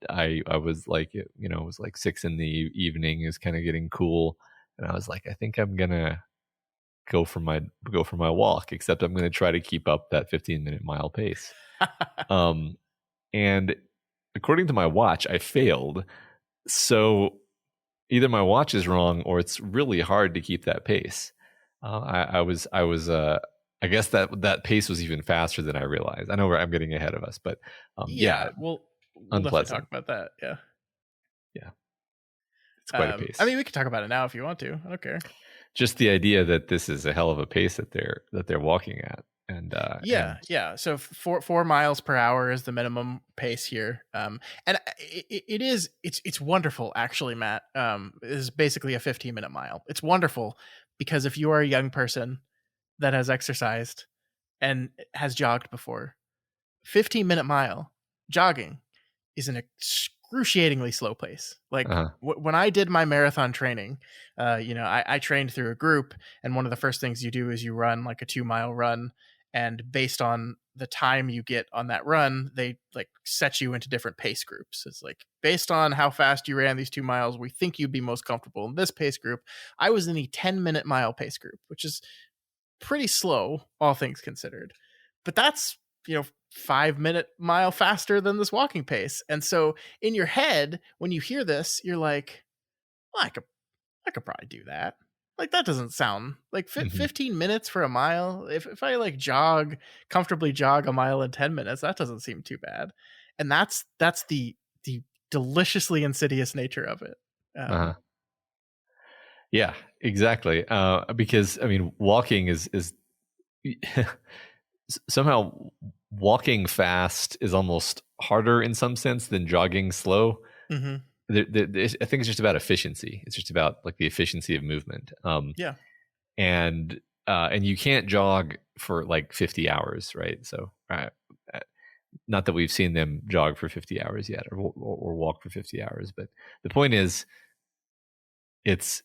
I was like, it was like 6 in the evening, is kind of getting cool, and I was like, I think I'm gonna go for my walk, except I'm gonna try to keep up that 15-minute mile pace. And according to my watch, I failed. So either my watch is wrong or it's really hard to keep that pace. I guess that pace was even faster than I realized. I know I'm getting ahead of us, but yeah, we'll definitely talk about that. Yeah. Yeah. It's quite a pace. I mean, we can talk about it now if you want to. I don't care. Just the idea that this is a hell of a pace that they're walking at. And yeah. So 4 miles per hour is the minimum pace here. And it's wonderful, actually, Matt. It is basically a 15-minute mile. It's wonderful because if you are a young person that has exercised and has jogged before, 15-minute mile jogging is an excruciatingly slow pace. Like when I did my marathon training, I trained through a group, and one of the first things you do is you run like a 2-mile run. And based on the time you get on that run, they like set you into different pace groups. It's like, based on how fast you ran these 2 miles, we think you'd be most comfortable in this pace group. I was in the 10-minute mile pace group, which is pretty slow, all things considered. But that's, 5-minute mile faster than this walking pace. And so in your head, when you hear this, you're like, well, I could probably do that. Like, that doesn't sound like 15 minutes for a mile. If I like comfortably jog a mile in 10 minutes, that doesn't seem too bad. And that's the deliciously insidious nature of it. Yeah, exactly. Because I mean, walking is somehow walking fast is almost harder in some sense than jogging slow. Mm-hmm. I think it's just about efficiency. It's just about like the efficiency of movement. Yeah. And you can't jog for like 50 hours, right? So not that we've seen them jog for 50 hours yet or walk for 50 hours, but the point is it's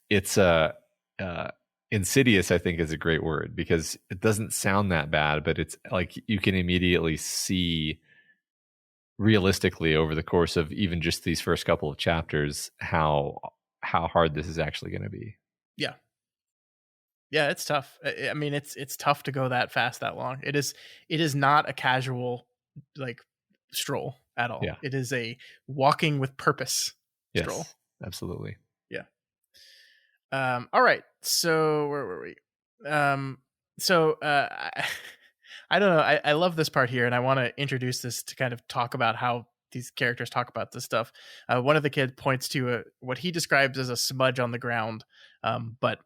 insidious, I think, is a great word, because it doesn't sound that bad, but it's like you can immediately see realistically over the course of even just these first couple of chapters how hard this is actually going to be. Yeah. Yeah, it's tough. I mean, it's tough to go that fast that long. It is not a casual like stroll at all. Yeah. It is a walking with purpose stroll. Yes, absolutely. Yeah. All right. So where were we? I don't know. I love this part here, and I want to introduce this to kind of talk about how these characters talk about this stuff. One of the kids points to what he describes as a smudge on the ground, but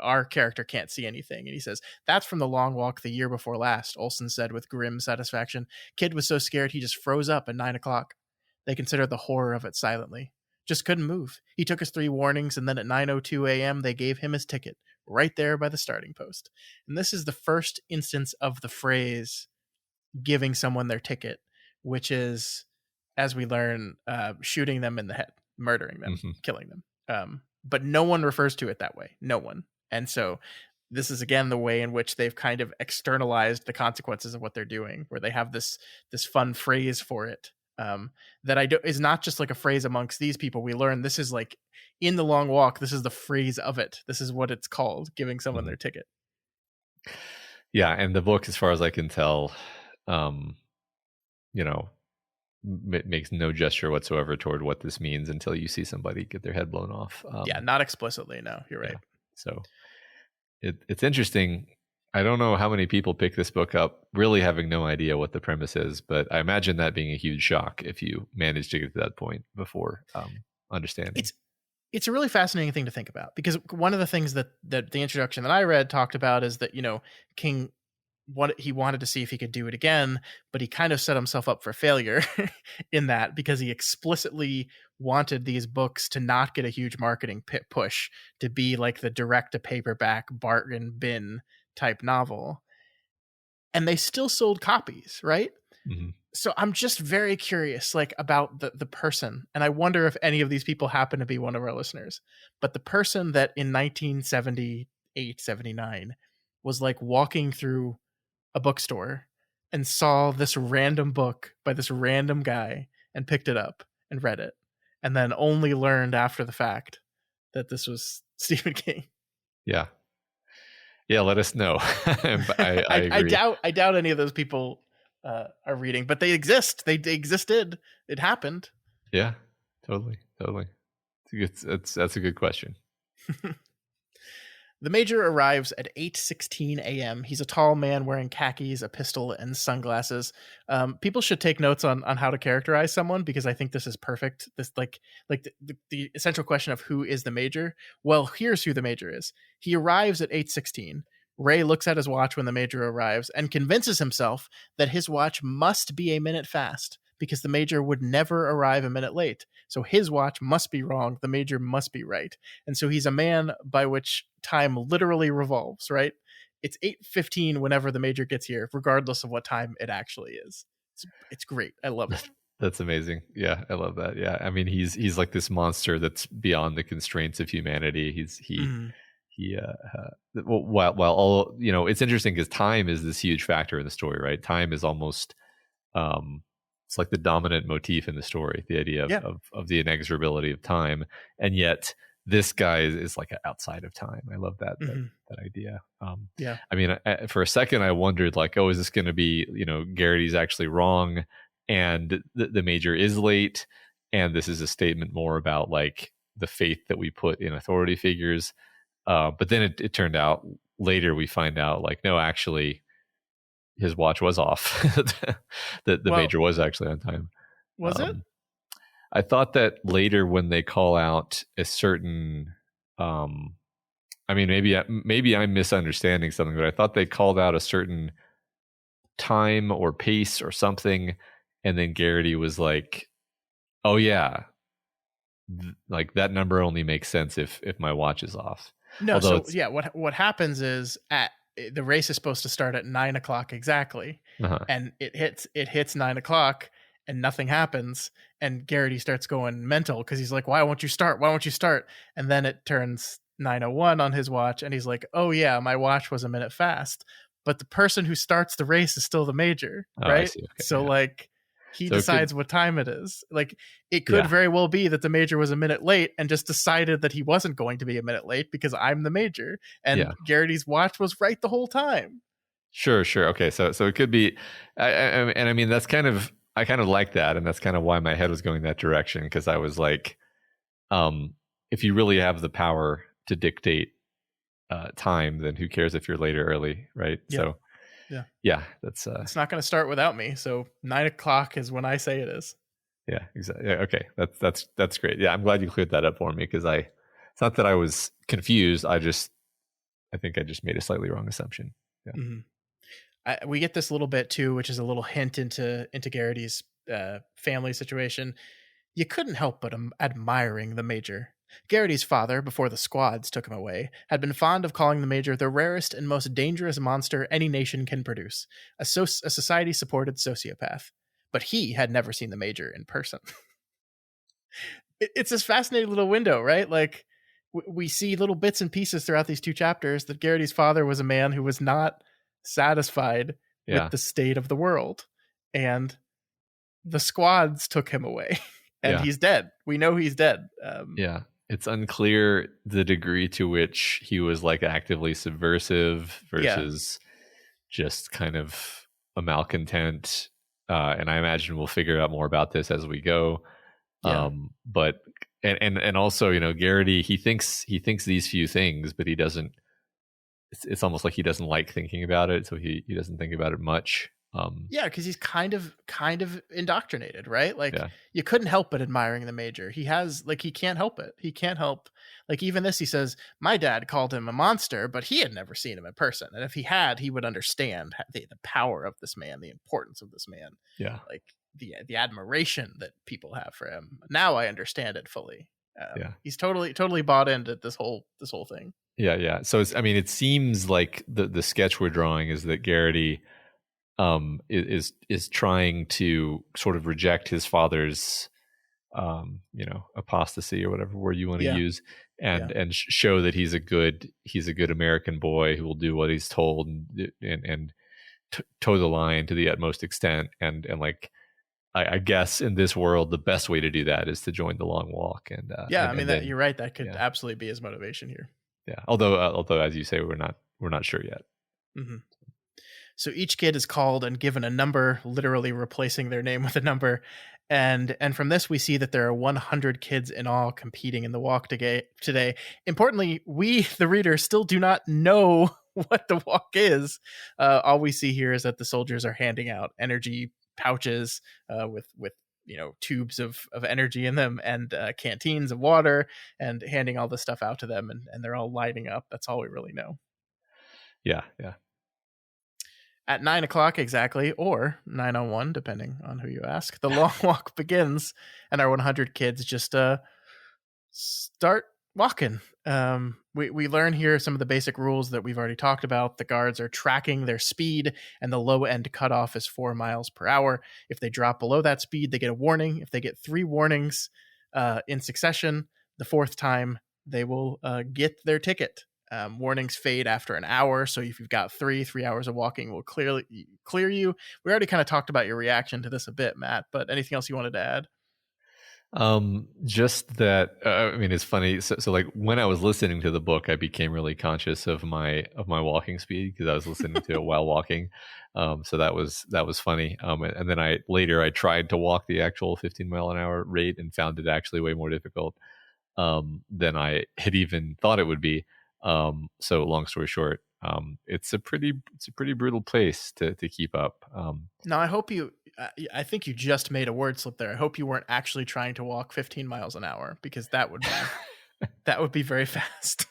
our character can't see anything. And he says, "That's from the long walk the year before last," Olson said with grim satisfaction. "Kid was so scared he just froze up at 9 o'clock. They considered the horror of it silently. Just couldn't move. He took his 3 warnings, and then at 9:02 a.m. they gave him his ticket, right there by the starting post." And this is the first instance of the phrase giving someone their ticket, which is, as we learn, shooting them in the head, murdering them, killing them. But no one refers to it that way. No one. And so this is, again, the way in which they've kind of externalized the consequences of what they're doing, where they have this fun phrase for it. That is not just like a phrase amongst these people. We learn this is like in the long walk. This is the phrase of it. This is what it's called, giving someone their ticket. Yeah, and the book, as far as I can tell, makes no gesture whatsoever toward what this means until you see somebody get their head blown off. Not explicitly. No, you're right. Yeah. So it's interesting. I don't know how many people pick this book up really having no idea what the premise is, but I imagine that being a huge shock if you manage to get to that point before understanding. It's a really fascinating thing to think about, because one of the things that the introduction that I read talked about is that, King, he wanted to see if he could do it again, but he kind of set himself up for failure in that, because he explicitly wanted these books to not get a huge marketing push, to be like the direct to paperback bargain bin type novel, and they still sold copies, right? So I'm just very curious, like, about the person, and I wonder if any of these people happen to be one of our listeners. But the person that in 1978, 79 was like walking through a bookstore and saw this random book by this random guy and picked it up and read it, and then only learned after the fact that this was Stephen King. Yeah, let us know. I agree. I doubt any of those people are reading, but they exist. They existed. It happened. Yeah, totally. That's a good question. The Major arrives at 8:16 a.m. He's a tall man wearing khakis, a pistol, and sunglasses. People should take notes on how to characterize someone, because I think this is perfect. This the essential question of who is the Major. Well, here's who the Major is. He arrives at 8:16. Ray looks at his watch when the Major arrives and convinces himself that his watch must be a minute fast, because the Major would never arrive a minute late. So his watch must be wrong. The Major must be right. And so he's a man by which time literally revolves, right? It's 8:15 whenever the Major gets here, regardless of what time it actually is. It's great. I love it. That's amazing. Yeah, I love that. Yeah, I mean, he's like this monster that's beyond the constraints of humanity. While all, it's interesting because time is this huge factor in the story, right? Time is almost it's like the dominant motif in the story, the idea of the inexorability of time, and yet this guy is like outside of time. I love that idea. I mean, for a second I wondered, like, oh, is this going to be, Garrity's actually wrong and the Major is late, and this is a statement more about like the faith that we put in authority figures. But then it turned out later, we find out, like, no, actually his watch was off. the Major was actually on time. Was it? I thought that later when they call out a certain, I mean, maybe I'm misunderstanding something, but I thought they called out a certain time or pace or something, and then Garrity was like, oh yeah, like that number only makes sense if my watch is off. No, what happens is the race is supposed to start at 9 o'clock exactly, and it hits 9 o'clock and nothing happens, and Garrity starts going mental because he's like, why won't you start? And then it turns 9:01 on his watch, and he's like, oh yeah, my watch was a minute fast, but the person who starts the race is still the major, Oh, right? I see. Okay, So yeah. like he So decides what time it is. Like it could very well be that the major was a minute late and just decided that he wasn't going to be a minute late because I'm the major, and Garrity's watch was right the whole time. Sure. Okay, so it could be, and I mean, that's kind of, I kind of like that, and that's kind of why my head was going that direction, because I was like, if you really have the power to dictate time, then who cares if you're late or early, right? Yeah. So yeah, that's it's not going to start without me. So 9:00 is when I say it is. Yeah, exactly. Yeah, okay, that's great. Yeah, I'm glad you cleared that up for me, because it's not that I was confused. I think I just made a slightly wrong assumption. Yeah. Mm-hmm. We get this little bit too, which is a little hint into Garrity's family situation. You couldn't help but admiring the major. Garrity's father, before the squads took him away, had been fond of calling the major the rarest and most dangerous monster any nation can produce, a society-supported sociopath. But he had never seen the major in person. It's this fascinating little window, right? Like, we see little bits and pieces throughout these two chapters that Garrity's father was a man who was not satisfied with the state of the world. And the squads took him away. And he's dead. We know he's dead. It's unclear the degree to which he was like actively subversive versus just kind of a malcontent. And I imagine we'll figure out more about this as we go. But and also, Garrity, he thinks these few things, but he doesn't. It's almost like he doesn't like thinking about it, so he doesn't think about it much. Because he's kind of indoctrinated, right? Like you couldn't help but admiring the major. He has he can't help it. He can't help, like, even this, he says, my dad called him a monster, but he had never seen him in person, and if he had, he would understand the power of this man, the importance of this man, like the admiration that people have for him. Now I understand it fully. He's totally bought into this whole thing. So it seems like the sketch we're drawing is that Garrity is trying to sort of reject his father's apostasy, or whatever word you want to use, and show that he's a good American boy who will do what he's told and toe the line to the utmost extent, and like I guess in this world the best way to do that is to join the long walk. And that you're right, that could absolutely be his motivation here. Although as you say, we're not sure yet. Mm-hmm. So each kid is called and given a number, literally replacing their name with a number. And from this, we see that there are 100 kids in all competing in the walk today. Importantly, we, the reader, still do not know what the walk is. All we see here is that the soldiers are handing out energy pouches with tubes of energy in them, and canteens of water, and handing all this stuff out to them. And they're all lighting up. That's all we really know. Yeah. At 9:00 exactly, or 9:01, depending on who you ask, the long walk begins, and our 100 kids just start walking. We learn here some of the basic rules that we've already talked about. The guards are tracking their speed, and the low end cutoff is 4 miles per hour. If they drop below that speed, they get a warning. If they get 3 warnings in succession, the 4th time they will get their ticket. Warnings fade after an hour, so if you've got 3 hours of walking will clear you. We already kind of talked about your reaction to this a bit, Matt, but anything else you wanted to add? Just that it's funny, so like when I was listening to the book, I became really conscious of my walking speed, because I was listening to it while walking. So that was funny. And then I tried to walk the actual 15 mile an hour rate and found it actually way more difficult than I had even thought it would be. So long story short, it's a pretty brutal pace to keep up. Now, I think you just made a word slip there. I hope you weren't actually trying to walk 15 miles an hour, because that would be very fast.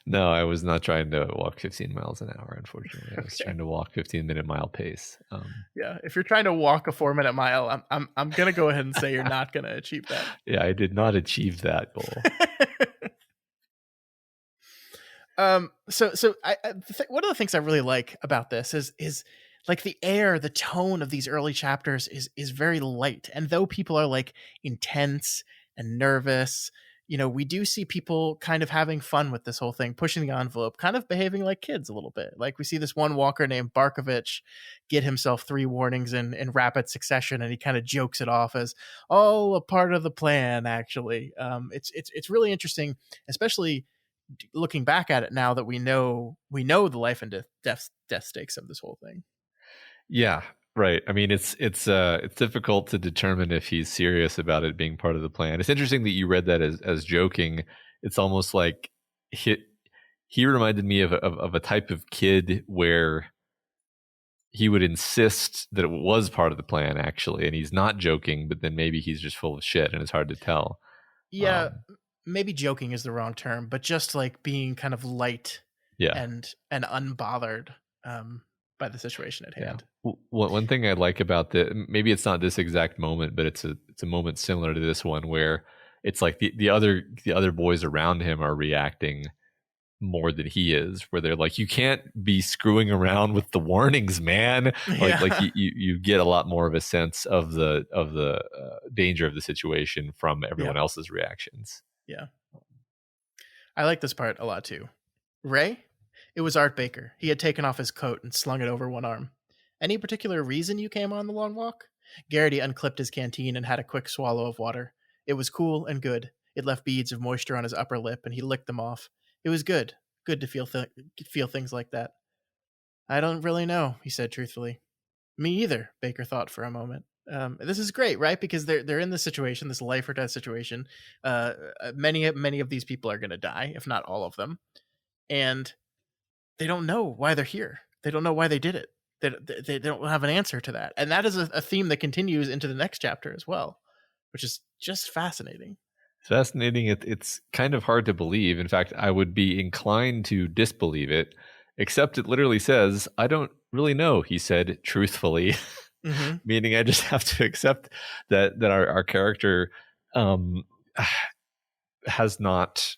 No, I was not trying to walk 15 miles an hour, unfortunately. I was trying to walk 15-minute mile pace. If you're trying to walk a 4-minute mile, I'm going to go ahead and say you're not going to achieve that. Yeah, I did not achieve that goal. So one of the things I really like about this is like the air, the tone of these early chapters is very light. And though people are like intense and nervous, we do see people kind of having fun with this whole thing, pushing the envelope, kind of behaving like kids a little bit. Like we see this one walker named Barkovich get himself 3 warnings in rapid succession, and he kind of jokes it off as all a part of the plan. Actually, it's really interesting, especially looking back at it now that we know the life and death stakes of this whole thing. Yeah, right. I mean, it's difficult to determine if he's serious about it being part of the plan. It's interesting that you read that as joking. It's almost like he reminded me of a type of kid where he would insist that it was part of the plan, actually, and he's not joking, but then maybe he's just full of shit and it's hard to tell. Yeah, maybe joking is the wrong term, but just like being kind of light and unbothered by the situation at hand. One thing I like about maybe it's not this exact moment, but it's a moment similar to this one where it's like the other boys around him are reacting more than he is, where they're like, you can't be screwing around with the warnings, man. Like you get a lot more of a sense of the danger of the situation from everyone else's reactions. Yeah, I like this part a lot too. Ray, it was Art Baker. He had taken off his coat and slung it over one arm. Any particular reason you came on the long walk? Garrity unclipped his canteen and had a quick swallow of water. It was cool and good. It left beads of moisture on his upper lip, and he licked them off. It was good to feel things like that. I don't really know, he said truthfully. Me either, Baker thought for a moment. This is great, right? Because they're in this situation, this life or death situation. Many of these people are going to die, if not all of them, and they don't know why they're here. They don't know why they did it. They don't have an answer to that, and that is a theme that continues into the next chapter as well, which is just fascinating. Fascinating. It's kind of hard to believe. In fact, I would be inclined to disbelieve it, except it literally says, I don't really know, he said truthfully. Mm-hmm. Meaning I just have to accept that our character has not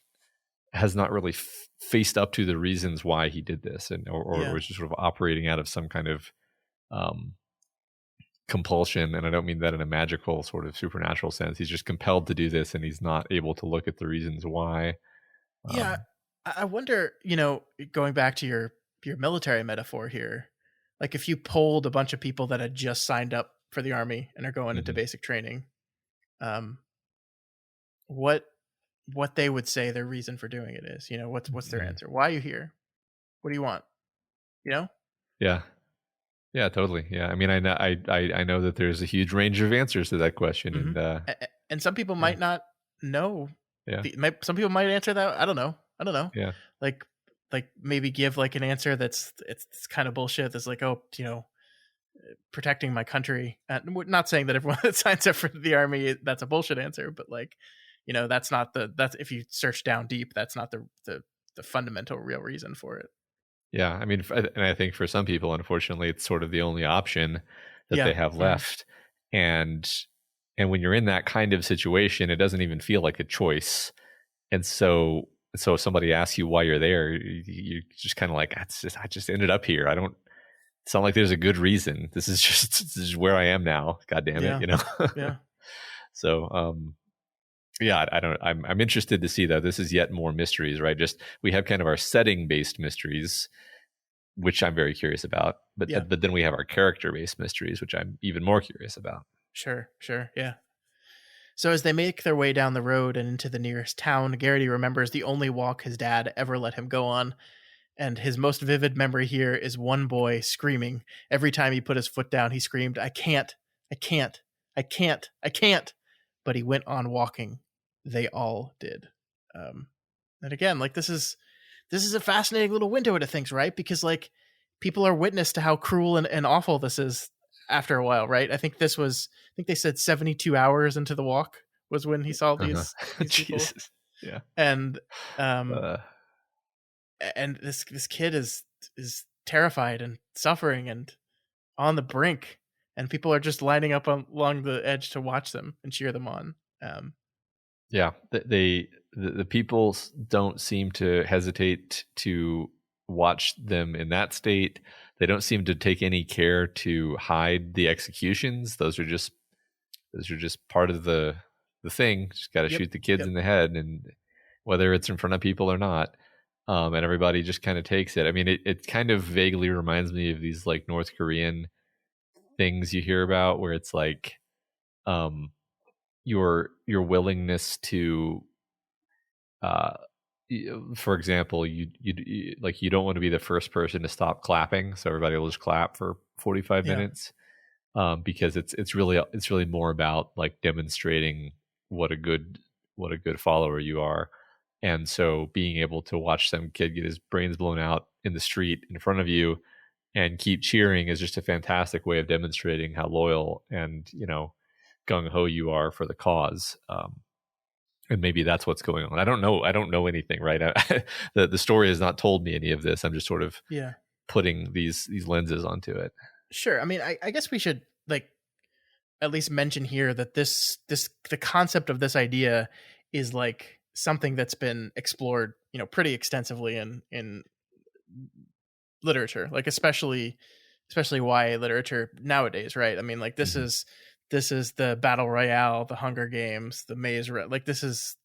really faced up to the reasons why he did this, and or was just sort of operating out of some kind of compulsion. And I don't mean that in a magical sort of supernatural sense. He's just compelled to do this, and he's not able to look at the reasons why. I wonder, going back to your military metaphor here, like if you polled a bunch of people that had just signed up for the army and are going into basic training, what they would say their reason for doing it is, what's their answer? Why are you here? What do you want? Yeah, totally. Yeah, I mean, I know that there's a huge range of answers to that question, and some people might not know. Yeah, some people might answer that. I don't know. Yeah, like maybe give like an answer it's kind of bullshit. That's like, protecting my country. We're not saying that everyone that signs up for the army, that's a bullshit answer, but like, that's not that's if you search down deep, that's not the fundamental real reason for it. Yeah, I mean, and I think for some people, unfortunately, it's sort of the only option that they have left. And when you're in that kind of situation, it doesn't even feel like a choice. And so if somebody asks you why you're there, you're just kind of like, I just ended up here. It's not like there's a good reason. This is where I am now. God damn it, Yeah. So, I'm interested to see that this is yet more mysteries, right? Just we have kind of our setting based mysteries, which I'm very curious about, but then we have our character based mysteries, which I'm even more curious about. Sure, yeah. So as they make their way down the road and into the nearest town, Garrity remembers the only walk his dad ever let him go on, and his most vivid memory here is one boy screaming. Every time he put his foot down, he screamed, "I can't, I can't, I can't, I can't." But he went on walking. They all did. And again, like this is a fascinating little window into things, right? Because like people are witness to how cruel and awful this is after a while, right? I think they said 72 hours into the walk was when he saw these people. Yeah. And and this kid is terrified and suffering and on the brink, and people are just lining up along the edge to watch them and cheer them on. The people don't seem to hesitate to watch them in that state. They don't seem to take any care to hide the executions. Those are just part of the the thing. Just got to shoot the kids in the head, and whether it's in front of people or not. And everybody just kind of takes it. I mean, it kind of vaguely reminds me of these like North Korean things you hear about, where it's like your willingness to for example, you like, you don't want to be the first person to stop clapping, so everybody will just clap for 45 minutes, because it's really more about like demonstrating what a good follower you are. And so being able to watch some kid get his brains blown out in the street in front of you and keep cheering is just a fantastic way of demonstrating how loyal and, gung-ho you are for the cause. And maybe that's what's going on. I don't know anything, right? The story has not told me any of this. I'm just sort of putting these lenses onto it. Sure. I mean, I guess we should like at least mention here that the concept of this idea is like something that's been explored, pretty extensively in literature, like especially YA literature nowadays, right? I mean, like this is the battle royale, the Hunger Games, the Maze, like this is,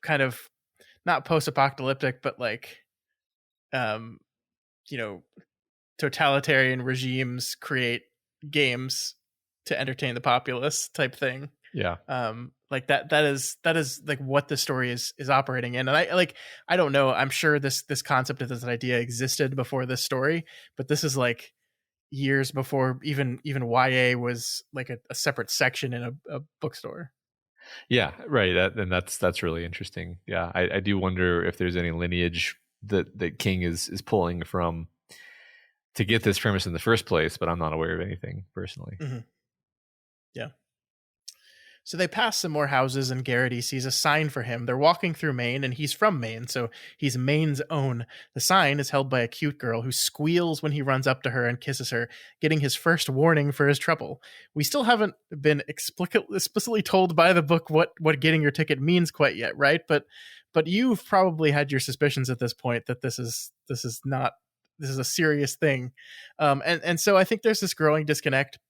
kind of not post-apocalyptic, but like, totalitarian regimes create games to entertain the populace type thing. Yeah. Like that is like what the story is operating in. And I don't know, I'm sure this concept of this idea existed before this story, but this is like years before even YA was like a separate section in a bookstore. Yeah, right. And that's really interesting. Yeah, I do wonder if there's any lineage that King is pulling from to get this premise in the first place, but I'm not aware of anything personally. Mm-hmm. Yeah. So they pass some more houses, and Garrity sees a sign for him. They're walking through Maine, and he's from Maine, so he's Maine's own. The sign is held by a cute girl who squeals when he runs up to her and kisses her, getting his first warning for his trouble. We still haven't been explicitly told by the book what getting your ticket means quite yet, right? But you've probably had your suspicions at this point that this is a serious thing. And so I think there's this growing disconnect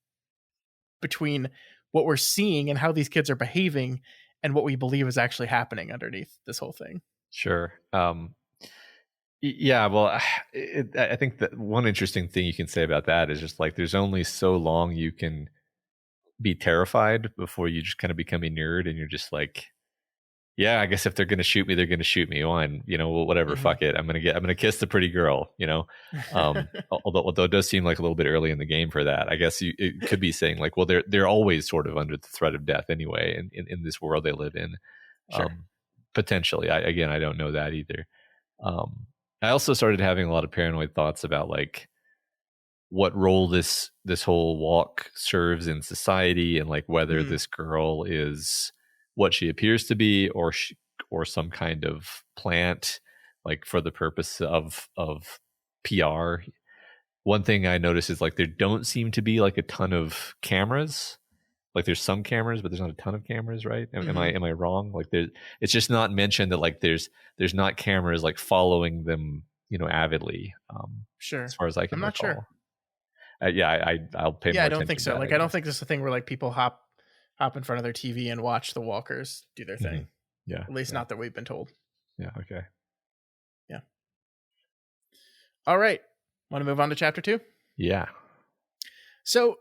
between what we're seeing and how these kids are behaving and what we believe is actually happening underneath this whole thing. Sure. Yeah, well, I think that one interesting thing you can say about that is just like there's only so long you can be terrified before you just kind of become inured, and you're just like, yeah, I guess if they're going to shoot me, they're going to shoot me. Fine, whatever, fuck it. I'm going to kiss the pretty girl, although it does seem like a little bit early in the game for that. I guess it could be saying like, well, they're always sort of under the threat of death anyway, in this world they live in. Sure. Potentially. I don't know that either. I also started having a lot of paranoid thoughts about like what role this whole walk serves in society, and like whether this girl is what she appears to be, or some kind of plant, like for the purpose of PR. One thing I noticed is like there don't seem to be like a ton of cameras. Like there's some cameras, but there's not a ton of cameras, right? Am I wrong? Like it's just not mentioned that like there's not cameras like following them, avidly. Sure. As far as I can I'm not recall. Sure. I'll pay. Yeah, more I don't think so. to that, Like I don't think this is a thing where like people hop in front of their TV and watch the walkers do their thing. Yeah. At least not that we've been told. Yeah. Okay. Yeah. All right. Want to move on to chapter 2? Yeah. So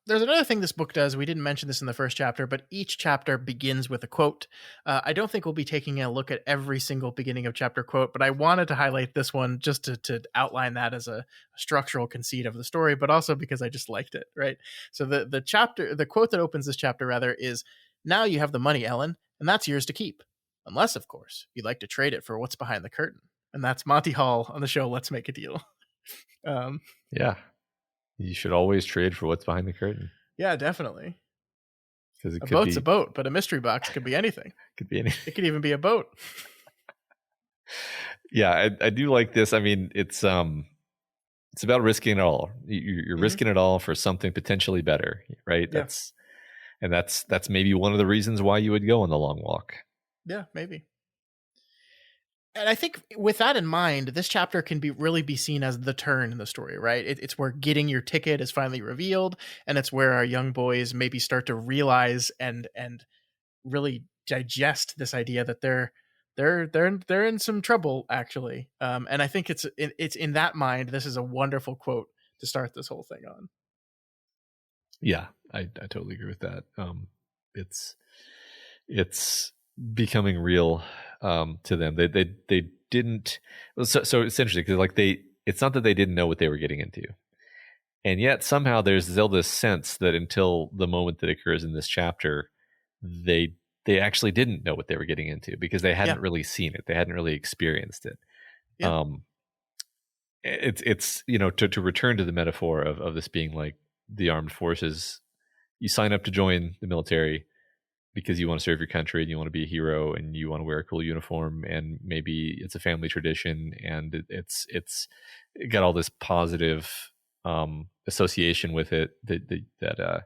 there's another thing this book does. We didn't mention this in the first chapter, but each chapter begins with a quote. I don't think we'll be taking a look at every single beginning of chapter quote, but I wanted to highlight this one just to outline that as a structural conceit of the story, but also because I just liked it, right? So the quote that opens this chapter rather is, "Now you have the money, Ellen, and that's yours to keep. Unless, of course, you'd like to trade it for what's behind the curtain." And that's Monty Hall on the show Let's Make a Deal. Yeah. You should always trade for what's behind the curtain. Yeah, definitely. Because a boat's a boat, but a mystery box could be anything. Could be anything. It could even be a boat. Yeah, I do like this. I mean, it's about risking it all. You're risking it all for something potentially better, right? Yeah. That's maybe one of the reasons why you would go on the long walk. Yeah, maybe. And I think with that in mind, this chapter can really be seen as the turn in the story, right? It's where getting your ticket is finally revealed, and it's where our young boys maybe start to realize and really digest this idea that they're in some trouble, actually. And I think it's in that mind, this is a wonderful quote to start this whole thing on. Yeah, I totally agree with that. It's becoming real to them. They didn't. So it's interesting because like it's not that they didn't know what they were getting into, and yet somehow there's still this sense that until the moment that occurs in this chapter, they actually didn't know what they were getting into because they hadn't really seen it. They hadn't really experienced it. Yeah. It's to return to the metaphor of this being like the armed forces. You sign up to join the military because you want to serve your country and you want to be a hero and you want to wear a cool uniform, and maybe it's a family tradition and it's got all this positive association with it that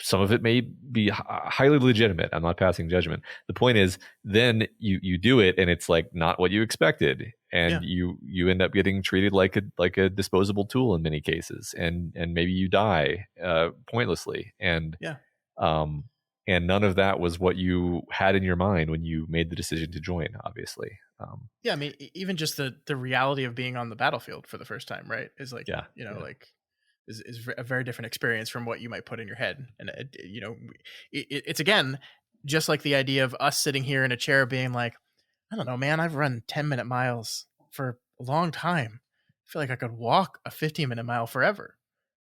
some of it may be highly legitimate. I'm not passing judgment. The point is, then you do it, and it's like not what you expected, and you end up getting treated like a disposable tool in many cases, and maybe you die pointlessly, and none of that was what you had in your mind when you made the decision to join. Obviously, I mean, even just the reality of being on the battlefield for the first time, right, is like like. Is a very different experience from what you might put in your head. And, it's again, just like the idea of us sitting here in a chair being like, I don't know, man, I've run 10-minute miles for a long time. I feel like I could walk a 15-minute mile forever.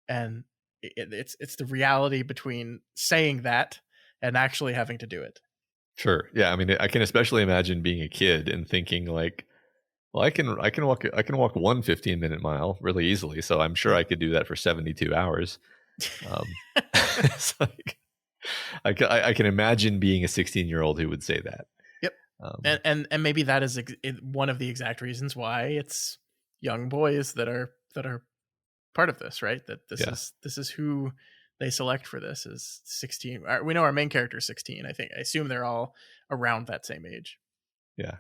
And it's the reality between saying that and actually having to do it. Sure. Yeah. I mean, I can especially imagine being a kid and thinking like, well, I can walk one 15-minute mile really easily, so I'm sure I could do that for 72 hours. It's like, I can imagine being a 16-year-old who would say that. Yep. And maybe that is one of the exact reasons why it's young boys that are part of this, right? That this is who they select for this is 16. We know our main character is 16. I assume they're all around that same age. Yeah.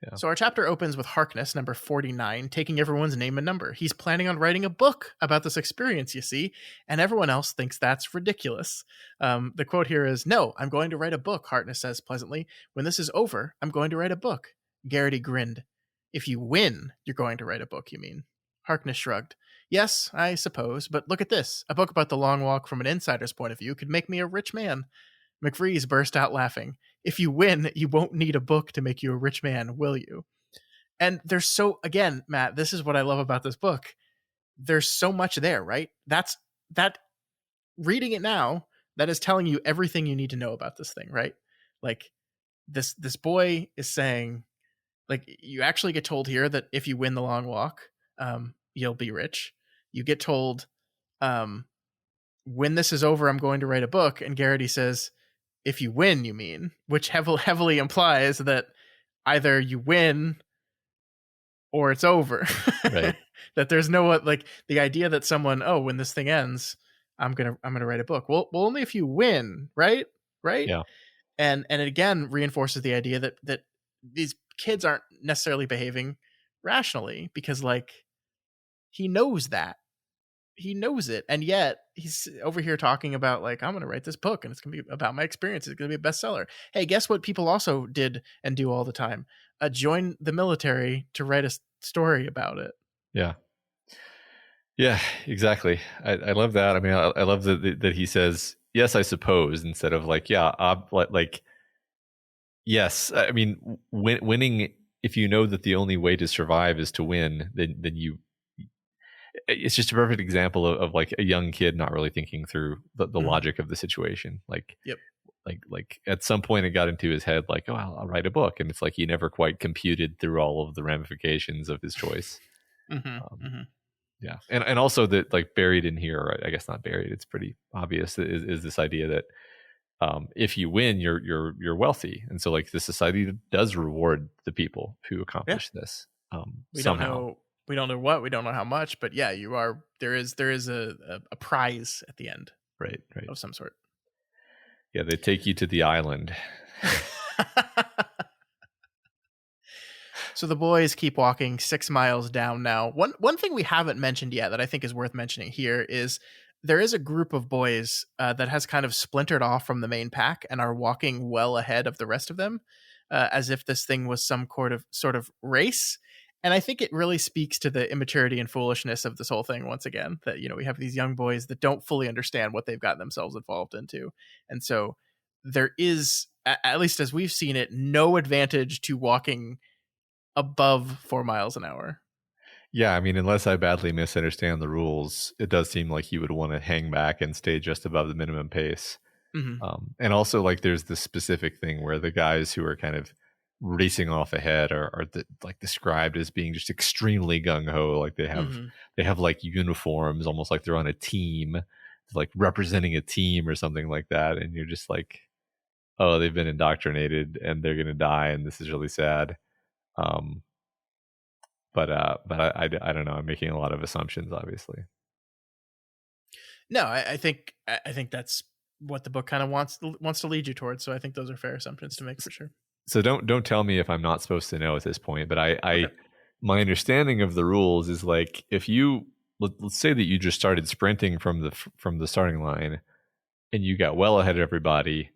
Yeah. So our chapter opens with Harkness, number 49, taking everyone's name and number. He's planning on writing a book about this experience, you see, and everyone else thinks that's ridiculous. The quote here is, "No, I'm going to write a book," Harkness says pleasantly. "When this is over, I'm going to write a book." Garrity grinned. "If you win, you're going to write a book, you mean?" Harkness shrugged. "Yes, I suppose, but look at this. A book about the long walk from an insider's point of view could make me a rich man." McVrees burst out laughing. "If you win, you won't need a book to make you a rich man, will you?" And there's again, Matt, this is what I love about this book. There's so much there, right? That reading it now, that is telling you everything you need to know about this thing, right? Like this boy is saying, like, you actually get told here that if you win the long walk, you'll be rich. You get told, when this is over, I'm going to write a book. And Garrity says, "If you win, you mean," which heavily implies that either you win or it's over. Right. That there's no, like, the idea that someone, when this thing ends, I'm gonna write a book. Well, only if you win, right? Yeah. And it again reinforces the idea that these kids aren't necessarily behaving rationally, because like he knows it, and yet he's over here talking about like, I'm gonna write this book and it's gonna be about my experience, it's gonna be a bestseller. Hey, guess what people also did and do all the time? Join the military to write a story about it. Yeah, exactly. I love that. I mean, I love that he says, "Yes, I suppose," instead of like, like yes. I mean, winning, if you know that the only way to survive is to win, then you, it's just a perfect example of like a young kid not really thinking through the logic of the situation. Like, yep. Like at some point it got into his head like, oh, I'll write a book. And it's like he never quite computed through all of the ramifications of his choice. Yeah. And also that, like, buried in here, right? I guess not buried, it's pretty obvious, is this idea that if you win, you're wealthy. And so like the society does reward the people who accomplish this. We don't know what, we don't know how much, but yeah, there is a prize at the end. Right. Of some sort. Yeah, they take you to the island. So the boys keep walking 6 miles down now. One thing we haven't mentioned yet that I think is worth mentioning here is there is a group of boys that has kind of splintered off from the main pack and are walking well ahead of the rest of them, as if this thing was some sort of race. And I think it really speaks to the immaturity and foolishness of this whole thing once again, that, we have these young boys that don't fully understand what they've gotten themselves involved into. And so there is, at least as we've seen it, no advantage to walking above 4 miles an hour. Yeah, I mean, unless I badly misunderstand the rules, it does seem like you would want to hang back and stay just above the minimum pace. And also, like, there's this specific thing where the guys who are kind of racing off ahead are like described as being just extremely gung ho. Like they have like uniforms, almost like they're on a team, like representing a team or something like that. And you're just like, oh, they've been indoctrinated and they're gonna die, and this is really sad. But I don't know. I'm making a lot of assumptions, obviously. No, I think that's what the book kind of wants to lead you towards. So I think those are fair assumptions to make for sure. So don't tell me if I'm not supposed to know at this point. But Okay. My understanding of the rules is like, if you let's say that you just started sprinting from the starting line and you got well ahead of everybody,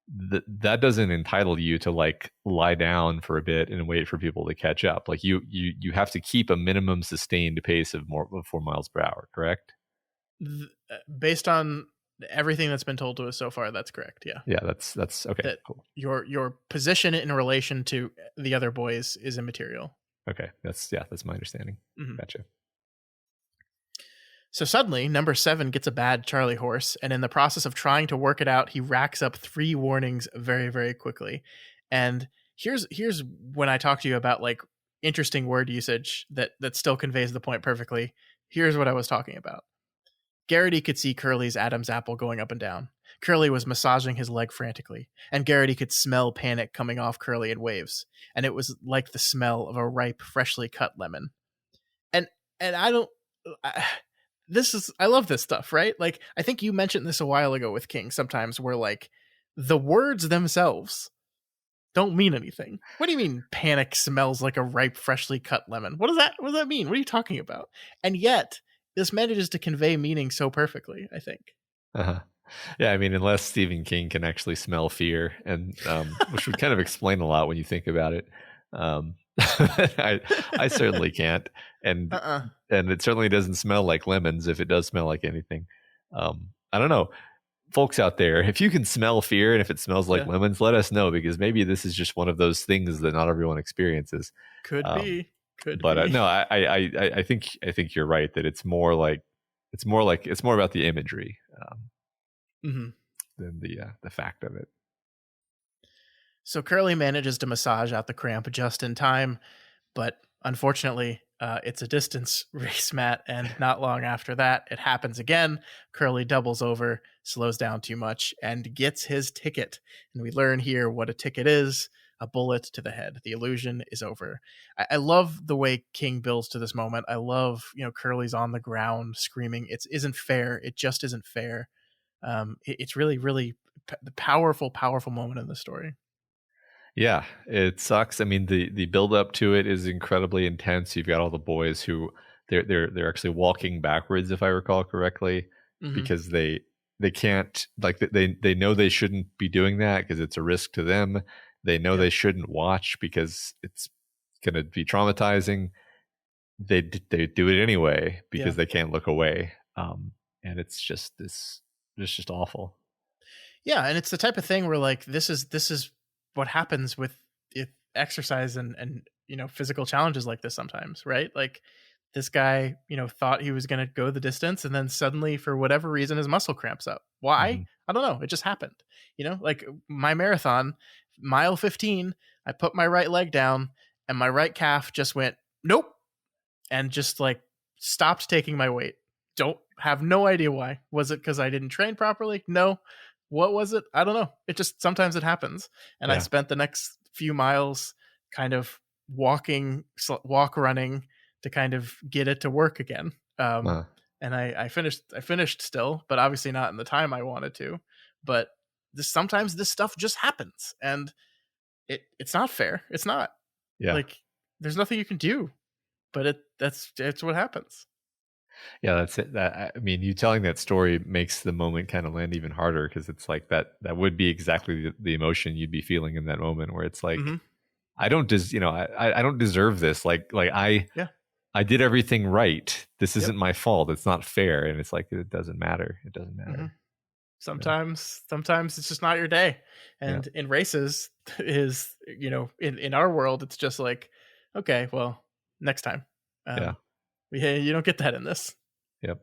that doesn't entitle you to like lie down for a bit and wait for people to catch up. Like you have to keep a minimum sustained pace of 4 miles per hour, correct? Based on everything that's been told to us so far, that's correct. Yeah, that's okay. That cool. Your position in relation to the other boys is immaterial. Okay, that's my understanding. Gotcha. So suddenly, number 7 gets a bad Charlie horse, and in the process of trying to work it out, he racks up 3 warnings very, very quickly. And here's when I talk to you about like interesting word usage that still conveys the point perfectly. Here's what I was talking about. Garrity could see Curly's Adam's apple going up and down. Curly was massaging his leg frantically, and Garrity could smell panic coming off Curly in waves, and it was like the smell of a ripe, freshly cut lemon. And I love this stuff, right? Like, I think you mentioned this a while ago with King sometimes, where like the words themselves don't mean anything. What do you mean panic smells like a ripe, freshly cut lemon? What does that mean? What are you talking about? And yet this manages to convey meaning so perfectly, I think. Yeah, I mean, unless Stephen King can actually smell fear, and which would kind of explain a lot when you think about it. I certainly can't, and it certainly doesn't smell like lemons. If it does smell like anything, I don't know, folks out there, if you can smell fear and if it smells like lemons, let us know, because maybe this is just one of those things that not everyone experiences. Could be. No, I think you're right that it's more about the imagery than the fact of it. So Curly manages to massage out the cramp just in time, but unfortunately, it's a distance race, Matt, and not long after that, it happens again. Curly doubles over, slows down too much, and gets his ticket. And we learn here what a ticket is: a bullet to the head. The illusion is over. I love the way King builds to this moment. I love, Curly's on the ground screaming, "It isn't fair. It just isn't fair." It's really, really the powerful moment in the story. Yeah, it sucks. I mean, the build up to it is incredibly intense. You've got all the boys who they're actually walking backwards, if I recall correctly, because they can't, like, they know they shouldn't be doing that because it's a risk to them. They know they shouldn't watch because it's going to be traumatizing. They do it anyway because they can't look away, and it's just awful. Yeah, and it's the type of thing where like this is what happens with exercise and physical challenges like this sometimes, right? Like this guy thought he was going to go the distance, and then suddenly for whatever reason his muscle cramps up. Why? I don't know, it just happened. Like my marathon, mile 15, I put my right leg down and my right calf just went nope, and just like stopped taking my weight. Don't have no idea why. Was it because I didn't train properly? No. What was it? I don't know. It just, sometimes it happens. And I spent the next few miles kind of walk running to kind of get it to work again. And I finished still, but obviously not in the time I wanted to. But sometimes this stuff just happens, and it's not fair. It's not. Like there's nothing you can do, but it's what happens. Yeah, that's it. That, I mean, you telling that story makes the moment kind of land even harder, because it's like that would be exactly the emotion you'd be feeling in that moment, where it's like, Mm-hmm. I don't I don't deserve this. Like Yeah. I did everything right. This Yep. isn't my fault. It's not fair. And it's like, it doesn't matter. It doesn't Mm-hmm. matter. Yeah. Sometimes it's just not your day. Yeah. And in races is, in our world, it's just like, okay, well, next time. Yeah. You don't get that in this. Yep.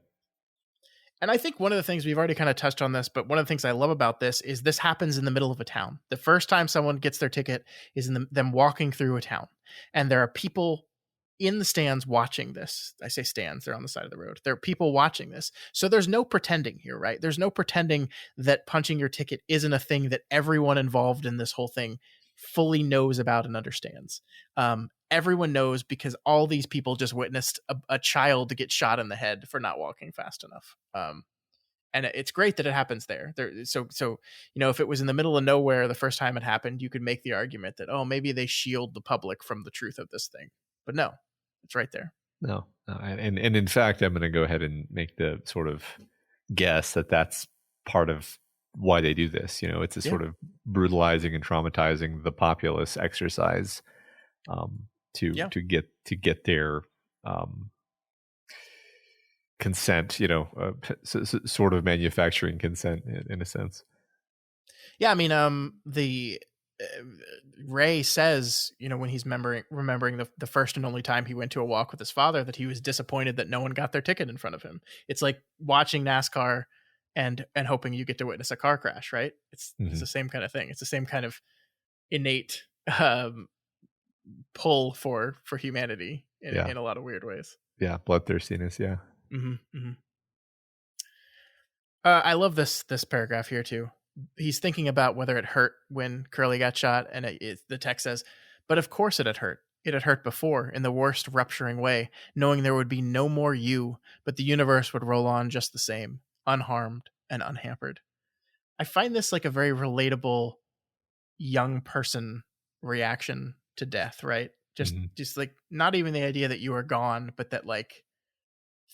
And I think one of the things we've already kind of touched on this, but one of the things I love about this happens in the middle of a town. The first time someone gets their ticket is in them walking through a town, and there are people in the stands watching this. I say stands, they're on the side of the road. There are people watching this. So there's no pretending here, right? There's no pretending that punching your ticket isn't a thing that everyone involved in this whole thing fully knows about and understands. Everyone knows, because all these people just witnessed a child get shot in the head for not walking fast enough. And it's great that it happens there. So if it was in the middle of nowhere the first time it happened, you could make the argument that, oh, maybe they shield the public from the truth of this thing. But no, it's right there. No. And in fact, I'm going to go ahead and make the sort of guess that that's part of why they do this. It's a sort of brutalizing and traumatizing the populace exercise, to get their consent, sort of manufacturing consent in a sense. Yeah, I mean, the Ray says, when he's remembering the first and only time he went to a walk with his father, that he was disappointed that no one got their ticket in front of him. It's like watching NASCAR and hoping you get to witness a car crash, right? It's the same kind of thing. It's the same kind of innate pull for humanity in a lot of weird ways. Yeah, bloodthirstiness. Yeah. Mm-hmm, mm-hmm. I love this paragraph here too. He's thinking about whether it hurt when Curly got shot, and the text says, "But of course it had hurt. It had hurt before, in the worst rupturing way, knowing there would be no more you, but the universe would roll on just the same, unharmed and unhampered." I find this like a very relatable young person reaction to death, right? Just like, not even the idea that you are gone, but that like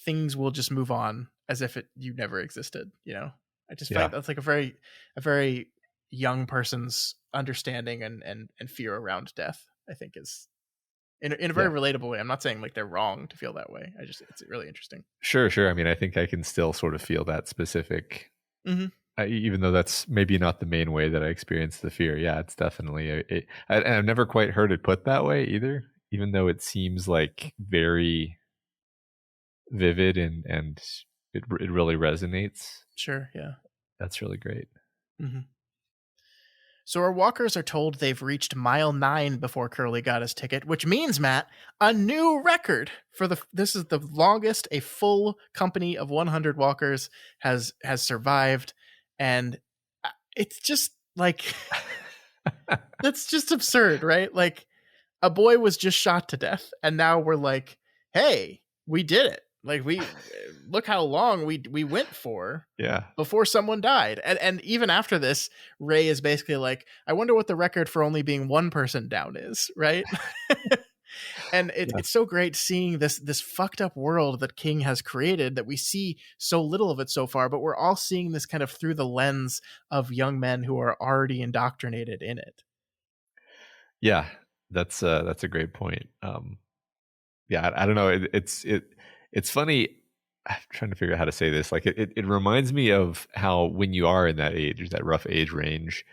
things will just move on as if you never existed. I just find that's like a very young person's understanding and fear around death, I think, is in a very relatable way. I'm not saying like they're wrong to feel that way. It's really interesting. Sure. I mean, I think I can still sort of feel that specific, Mm-hmm. Even though that's maybe not the main way that I experience the fear. Yeah, it's definitely, and I've never quite heard it put that way either, even though it seems like very vivid and it really resonates. Sure. Yeah. That's really great. Mm-hmm. So our walkers are told they've reached mile 9 before Curly got his ticket, which means, Matt, a new record for this is the longest a full company of 100 walkers has survived. And it's just like, that's just absurd, right? Like, a boy was just shot to death, and now we're like, hey, we did it. Like, we look how long we went for before someone died. And even after this, Ray is basically like, I wonder what the record for only being one person down is, right? And it's so great seeing this fucked up world that King has created, that we see so little of it so far, but we're all seeing this kind of through the lens of young men who are already indoctrinated in it. Yeah, that's a great point. I don't know. It's funny. I'm trying to figure out how to say this. Like, it reminds me of how when you are in that age, that rough age range,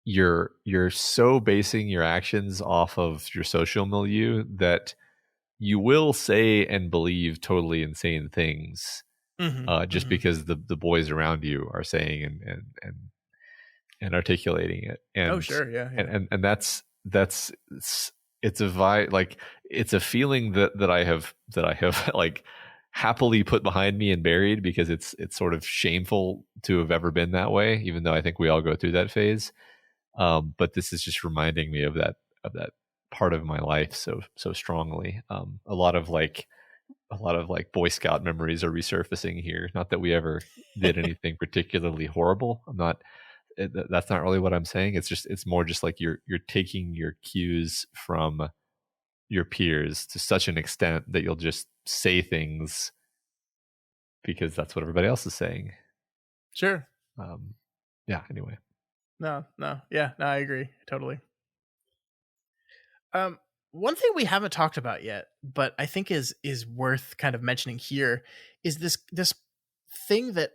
you're so basing your actions off of your social milieu that you will say and believe totally insane things, just because the boys around you are saying and articulating it. And oh, sure, yeah. And that's it's a vibe, like, it's a feeling that I have like happily put behind me and buried, because it's sort of shameful to have ever been that way, even though I think we all go through that phase. But this is just reminding me of that part of my life so strongly. A lot of like Boy Scout memories are resurfacing here. Not that we ever did anything particularly horrible. That's not really what I'm saying. It's more just like you're taking your cues from your peers to such an extent that you'll just say things because that's what everybody else is saying. Sure. Yeah. Anyway. No. Yeah. No, I agree totally. One thing we haven't talked about yet, but I think is worth kind of mentioning here, is this thing that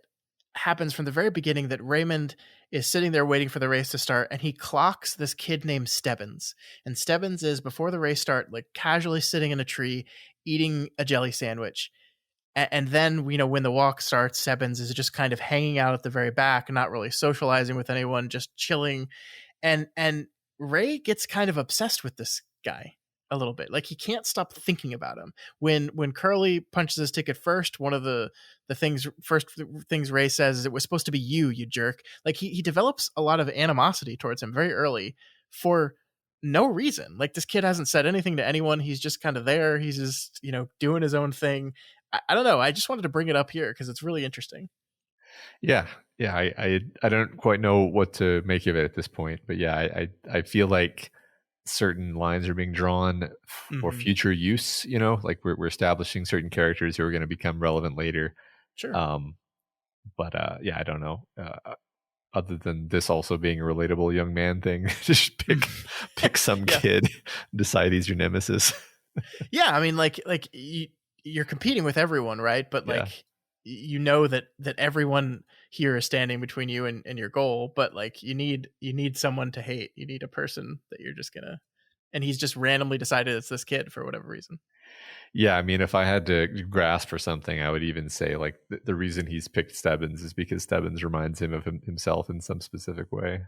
happens from the very beginning, that Raymond is sitting there waiting for the race to start, and he clocks this kid named Stebbins. And Stebbins is, before the race start, like casually sitting in a tree eating a jelly sandwich. And then, when the walk starts, Stebbins is just kind of hanging out at the very back, not really socializing with anyone, just chilling. And Ray gets kind of obsessed with this guy a little bit. Like, he can't stop thinking about him. When Curly punches his ticket first, one of the first things Ray says is, "It was supposed to be you, you jerk." Like, he develops a lot of animosity towards him very early for no reason. Like, this kid hasn't said anything to anyone. He's just kind of there. He's just, doing his own thing. I don't know. I just wanted to bring it up here because it's really interesting. Yeah. I don't quite know what to make of it at this point, but yeah, I feel like certain lines are being drawn for future use. Like we're establishing certain characters who are going to become relevant later. Sure. But yeah, I don't know. Other than this also being a relatable young man thing, just pick some kid, decide he's your nemesis. Yeah, I mean, like you're competing with everyone, right? But like, that everyone here is standing between you and your goal. But like, you need someone to hate. You need a person that you're just gonna. And he's just randomly decided it's this kid for whatever reason. Yeah, I mean, if I had to grasp for something, I would even say like the reason he's picked Stebbins is because Stebbins reminds him of himself in some specific way.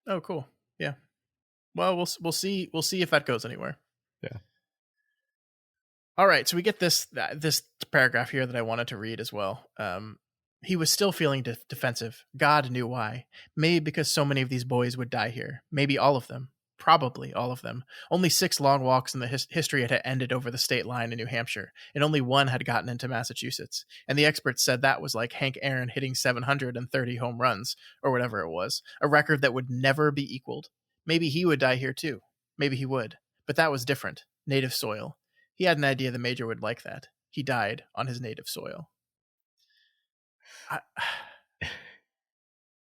Oh, cool. Yeah. Well, we'll see. We'll see if that goes anywhere. Yeah. All right. So we get this paragraph here that I wanted to read as well. He was still feeling defensive. God knew why. Maybe because so many of these boys would die here. Maybe all of them. Probably all of them. Only 6 long walks in the history had ended over the state line in New Hampshire, and only one had gotten into Massachusetts. And the experts said that was like Hank Aaron hitting 730 home runs, or whatever it was, a record that would never be equaled. Maybe he would die here too. Maybe he would. But that was different. Native soil. He had an idea the Major would like that. He died on his native soil.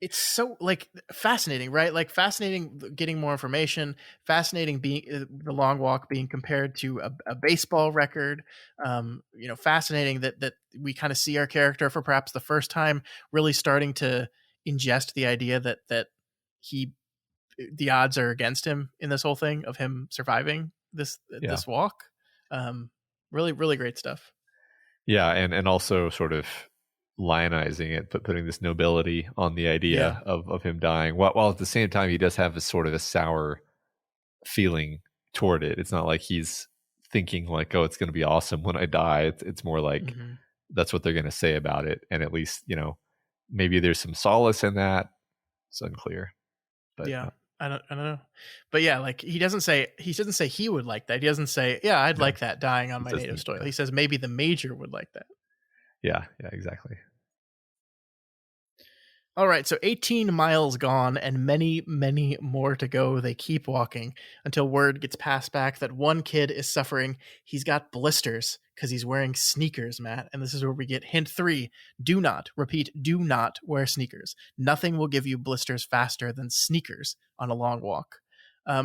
It's so like fascinating, right? Like fascinating getting more information, fascinating being the long walk being compared to a baseball record. Fascinating that we kind of see our character for perhaps the first time really starting to ingest the idea that the odds are against him in this whole thing of him surviving this walk. Really, really great stuff. Yeah, and also sort of lionizing it, but putting this nobility on the idea of him dying, while at the same time he does have a sort of a sour feeling toward it. It's not like he's thinking like, oh, it's going to be awesome when I die. It's more like that's what they're going to say about it, and at least maybe there's some solace in that. It's unclear, but I don't know, but yeah, like he doesn't say he would like that. He doesn't say, I'd like that dying on my native soil. He says maybe the Major would like that. Yeah, exactly. All right, so 18 miles gone and many, many more to go. They keep walking until word gets passed back that one kid is suffering. He's got blisters because he's wearing sneakers, Matt. And this is where we get hint 3. Do not wear sneakers. Nothing will give you blisters faster than sneakers on a long walk.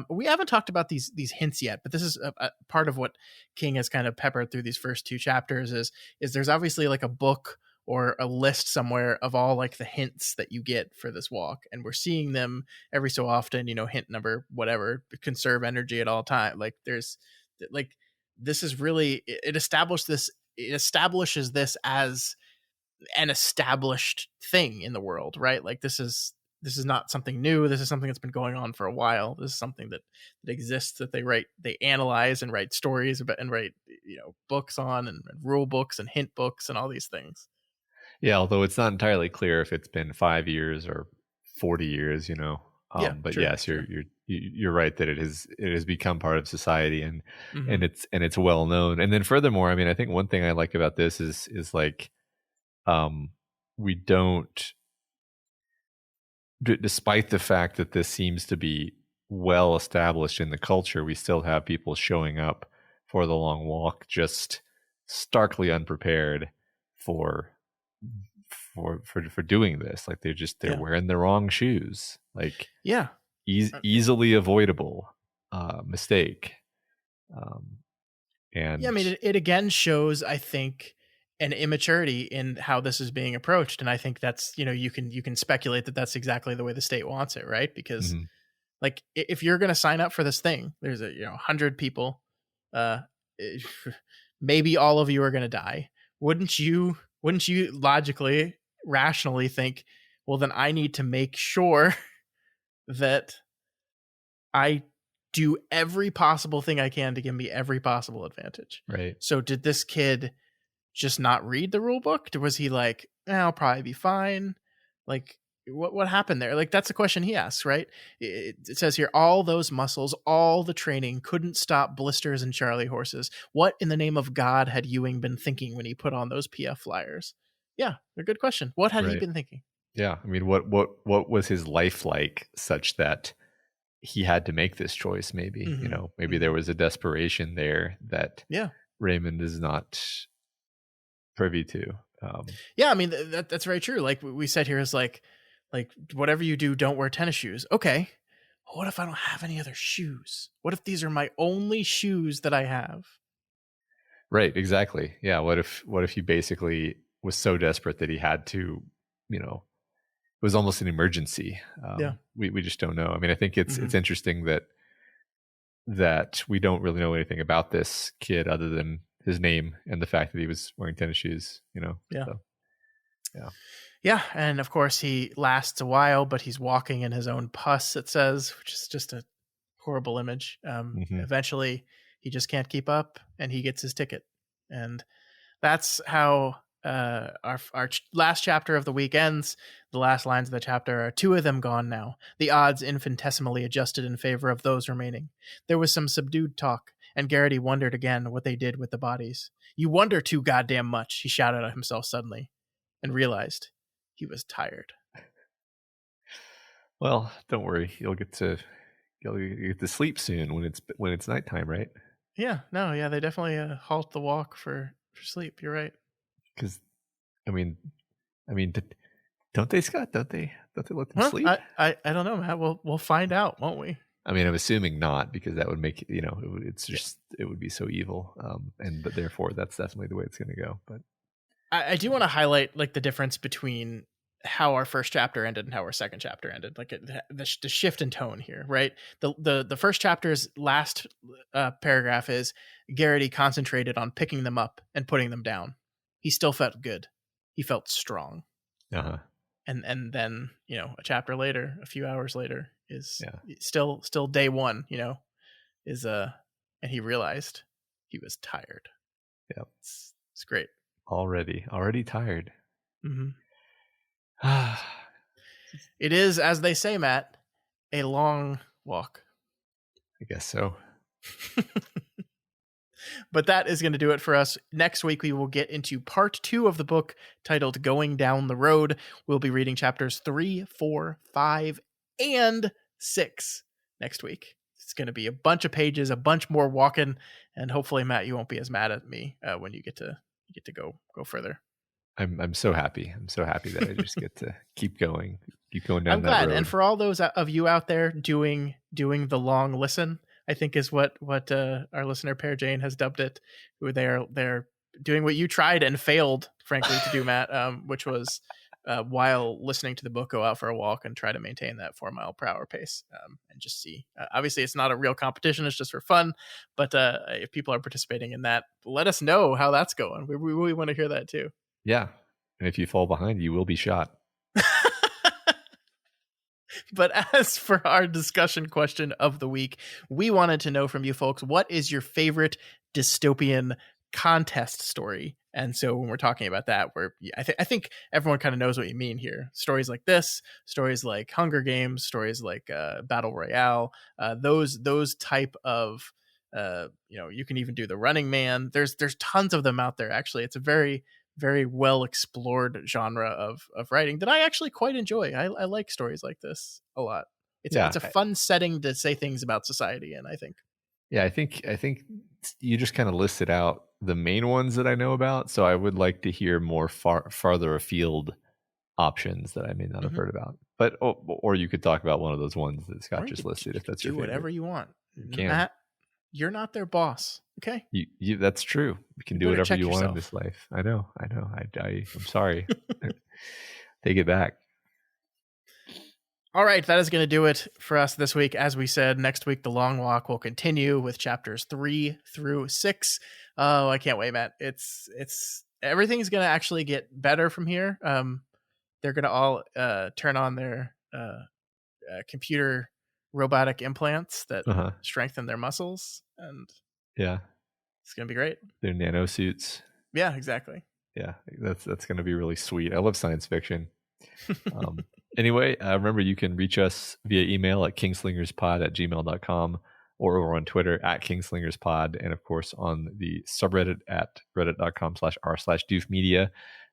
We haven't talked about these hints yet, but this is a part of what King has kind of peppered through these first 2 chapters is there's obviously like a book or a list somewhere of all like the hints that you get for this walk. And we're seeing them every so often, hint number, whatever, conserve energy at all time. Like there's like, this is really, it establishes this as an established thing in the world, right? Like this is not something new. This is something that's been going on for a while. This is something that exists, that they analyze and write stories about and write, books on and rule books and hint books and all these things. Yeah, although it's not entirely clear if it's been 5 years or 40 years, but true, yes, true. You're right that it has become part of society and it's well known. And then furthermore, I mean, I think one thing I like about this is like we don't, despite the fact that this seems to be well established in the culture, we still have people showing up for the long walk just starkly unprepared for for doing this. Like they're wearing the wrong shoes. Like easily avoidable mistake. And I mean, it again shows, I think, an immaturity in how this is being approached, and I think that's, you can speculate that that's exactly the way the state wants it, right? Because like if you're going to sign up for this thing, there's 100 people, maybe all of you are going to die. Wouldn't you logically, rationally think, well, then I need to make sure that I do every possible thing I can to give me every possible advantage. Right. So did this kid just not read the rule book? Was he like, I'll probably be fine? Like, what happened there? Like, that's a question he asks, right? It says here, all those muscles, all the training couldn't stop blisters and Charlie horses. What in the name of God had Ewing been thinking when he put on those PF flyers? Yeah, a good question. What had he been thinking? Yeah, I mean, what was his life like such that he had to make this choice? Maybe maybe there was a desperation there that Raymond is not privy to. I mean, that's very true. Like we said here is like whatever you do, don't wear tennis shoes. Okay, what if I don't have any other shoes? What if these are my only shoes that I have? Right, exactly. Yeah, what if he basically was so desperate that he had to, it was almost an emergency. We just don't know. I mean, I think it's interesting that we don't really know anything about this kid other than his name and the fact that he was wearing tennis shoes, Yeah, and of course he lasts a while, but he's walking in his own pus, it says, which is just a horrible image. Eventually he just can't keep up and he gets his ticket. And that's how our last chapter of the week ends. The last lines of the chapter are, 2 of them gone now, the odds infinitesimally adjusted in favor of those remaining. There was some subdued talk, and Garrity wondered again what they did with the bodies. You wonder too goddamn much, he shouted at himself suddenly, and realized he was tired. Well, don't worry, you'll get to sleep soon when it's nighttime, right? Yeah, they definitely halt the walk for sleep. You're right. Because, I mean, don't they, Scott? Don't they let them sleep? I don't know, Matt. We'll find out, won't we? I mean, I'm assuming not, because that would make it would be so evil, but therefore that's definitely the way it's going to go. But I do want to highlight like the difference between how our first chapter ended and how our second chapter ended, like the shift in tone here, right? The first chapter's last paragraph is Garrity concentrated on picking them up and putting them down. He still felt good. He felt strong. And then, a chapter later, a few hours later is still day one, is and he realized he was tired. Yeah. It's great. Already tired. It is, as they say, Matt, a long walk. I guess so. But that is going to do it for us. Next week, we will get into part 2 of the book titled Going Down the Road. We'll be reading chapters 3, 4, 5, and 6 next week. It's going to be a bunch of pages, a bunch more walking, and hopefully, Matt, you won't be as mad at me when you get to go further. I'm so happy. I'm so happy that I just get to keep going down that road. I'm glad. And for all those of you out there doing the long listen, I think is what our listener Pear Jane has dubbed it. Who they're doing what you tried and failed, frankly, to do, Matt, which was while listening to the book, go out for a walk and try to maintain that 4 mile per hour pace, and just see. Obviously, it's not a real competition; it's just for fun. But if people are participating in that, let us know how that's going. We really want to hear that too. Yeah, and if you fall behind, you will be shot. But as for our discussion question of the week, we wanted to know from you folks, what is your favorite dystopian contest story? And so when we're talking about that, I think everyone kind of knows what you mean here. Stories like this, stories like Hunger Games, stories like Battle Royale, those type of, you can even do the Running Man. There's tons of them out there. Actually, it's a very, very well explored genre of writing that I actually quite enjoy. I like stories like this a lot. It's a fun setting to say things about society in, I think. Yeah, I think you just kind of listed out the main ones that I know about. So I would like to hear more farther afield options that I may not have heard about. But or you could talk about one of those ones that Scott just listed if that's your favorite. Do whatever you want. You can. Matt, you're not their boss. Okay. You that's true. You can do whatever you want in this life. I know. I'm sorry. Take it back. All right, that is going to do it for us this week. As we said, next week the long walk will continue with chapters 3 through 6. Oh, I can't wait, Matt. It's everything's going to actually get better from here. They're going to all turn on their computer robotic implants that strengthen their muscles, and it's going to be great. Their nano suits. Yeah, exactly. Yeah, that's going to be really sweet. I love science fiction. Anyway, remember you can reach us via email at kingslingerspod@gmail.com or over on Twitter at kingslingerspod, and of course on the subreddit at reddit.com/r/doofmedia.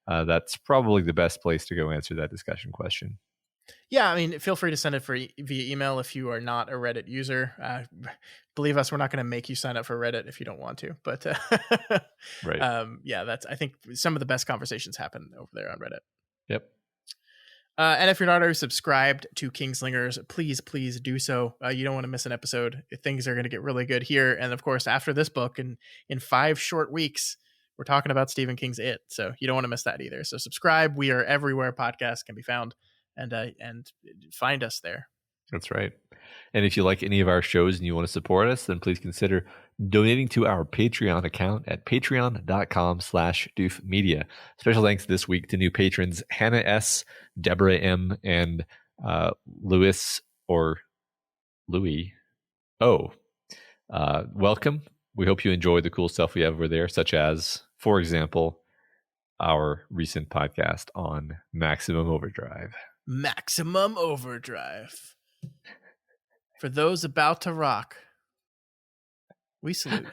That's probably the best place to go answer that discussion question. Yeah, I mean, feel free to send it via email if you are not a Reddit user. Believe us, we're not going to make you sign up for Reddit if you don't want to. But right. I think some of the best conversations happen over there on Reddit. Yep. And if you're not already subscribed to Kingslingers, please do so. You don't want to miss an episode. Things are going to get really good here. And of course, after this book, in 5 short weeks, we're talking about Stephen King's It. So you don't want to miss that either. So subscribe. We are everywhere podcasts can be found, and find us there. That's right. And if you like any of our shows and you want to support us, then please consider donating to our Patreon account at patreon.com/doofmedia. Special thanks this week to new patrons Hannah S., Deborah M., and Louis or Louis O. Welcome. We hope you enjoy the cool stuff we have over there, such as, for example, our recent podcast on Maximum Overdrive. Maximum Overdrive. For those about to rock, we salute you.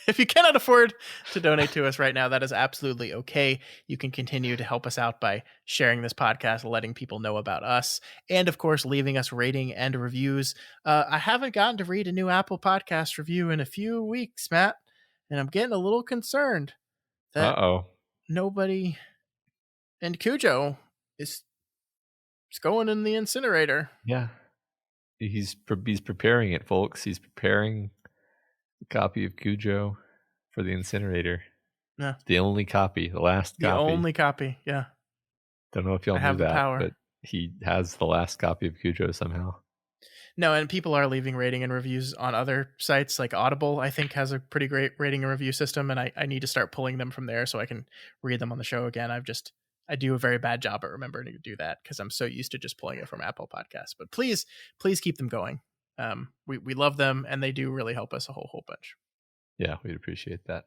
If you cannot afford to donate to us right now, that is absolutely okay. You can continue to help us out by sharing this podcast, letting people know about us, and of course, leaving us rating and reviews. I haven't gotten to read a new Apple Podcast review in a few weeks, Matt, and I'm getting a little concerned that nobody... And Cujo is going in the incinerator. Yeah. He's preparing it, folks. He's preparing a copy of Cujo for the incinerator. Yeah. The only copy, the last copy. The only copy, yeah. Don't know if y'all knew that, but he has the last copy of Cujo somehow. No, and people are leaving rating and reviews on other sites, like Audible, I think, has a pretty great rating and review system, and I need to start pulling them from there so I can read them on the show again. I do a very bad job at remembering to do that because I'm so used to just pulling it from Apple Podcasts. But please keep them going. We love them, and they do really help us a whole bunch. Yeah, we'd appreciate that.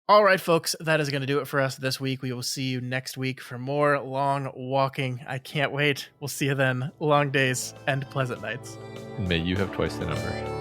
All right, folks, that is going to do it for us this week. We will see you next week for more long walking. I can't wait. We'll see you then. Long days and pleasant nights. And may you have twice the number.